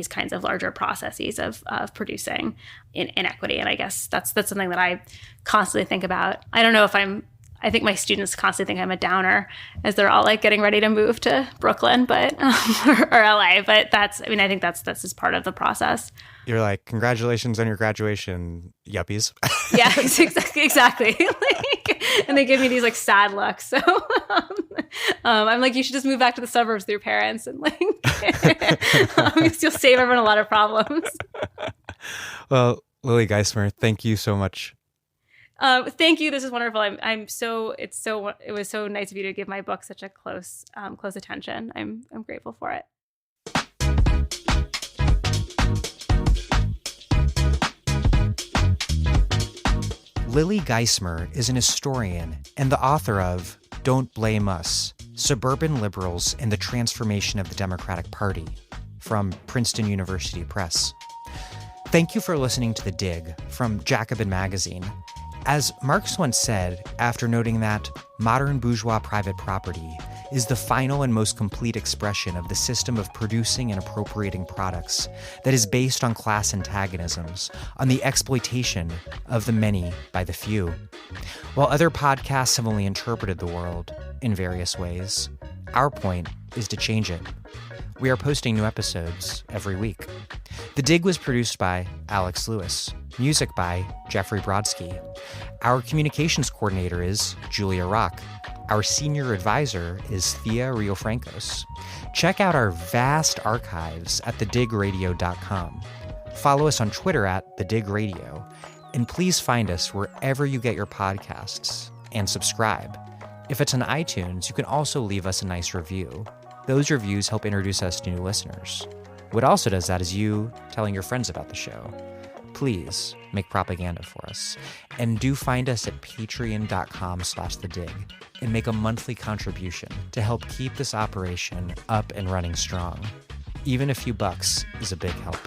kinds of larger processes of producing inequity. And I guess that's something that I constantly think about. I don't know if I think my students constantly think I'm a downer as they're all like getting ready to move to Brooklyn, but or LA. But I think that's just part of the process. You're like, congratulations on your graduation, yuppies. Yeah, exactly. And they give me these like sad looks. So I'm like, you should just move back to the suburbs with your parents, and like you'll save everyone a lot of problems. Well, Lily Geismer, thank you so much. Thank you. This is wonderful. It was so nice of you to give my book such a close attention. I'm grateful for it. Lily Geismer is an historian and the author of Don't Blame Us, Suburban Liberals and the Transformation of the Democratic Party, from Princeton University Press. Thank you for listening to The Dig from Jacobin Magazine. As Marx once said, after noting that modern bourgeois private property is the final and most complete expression of the system of producing and appropriating products that is based on class antagonisms, on the exploitation of the many by the few. While other podcasts have only interpreted the world in various ways, our point is to change it. We are posting new episodes every week. The Dig was produced by Alex Lewis. Music by Jeffrey Brodsky. Our communications coordinator is Julia Rock. Our senior advisor is Thea Riofrancos. Check out our vast archives at thedigradio.com. Follow us on Twitter at thedigradio. And please find us wherever you get your podcasts and subscribe. If it's on iTunes, you can also leave us a nice review. Those reviews help introduce us to new listeners. What also does that is you telling your friends about the show. Please make propaganda for us. And do find us at patreon.com/thedig and make a monthly contribution to help keep this operation up and running strong. Even a few bucks is a big help.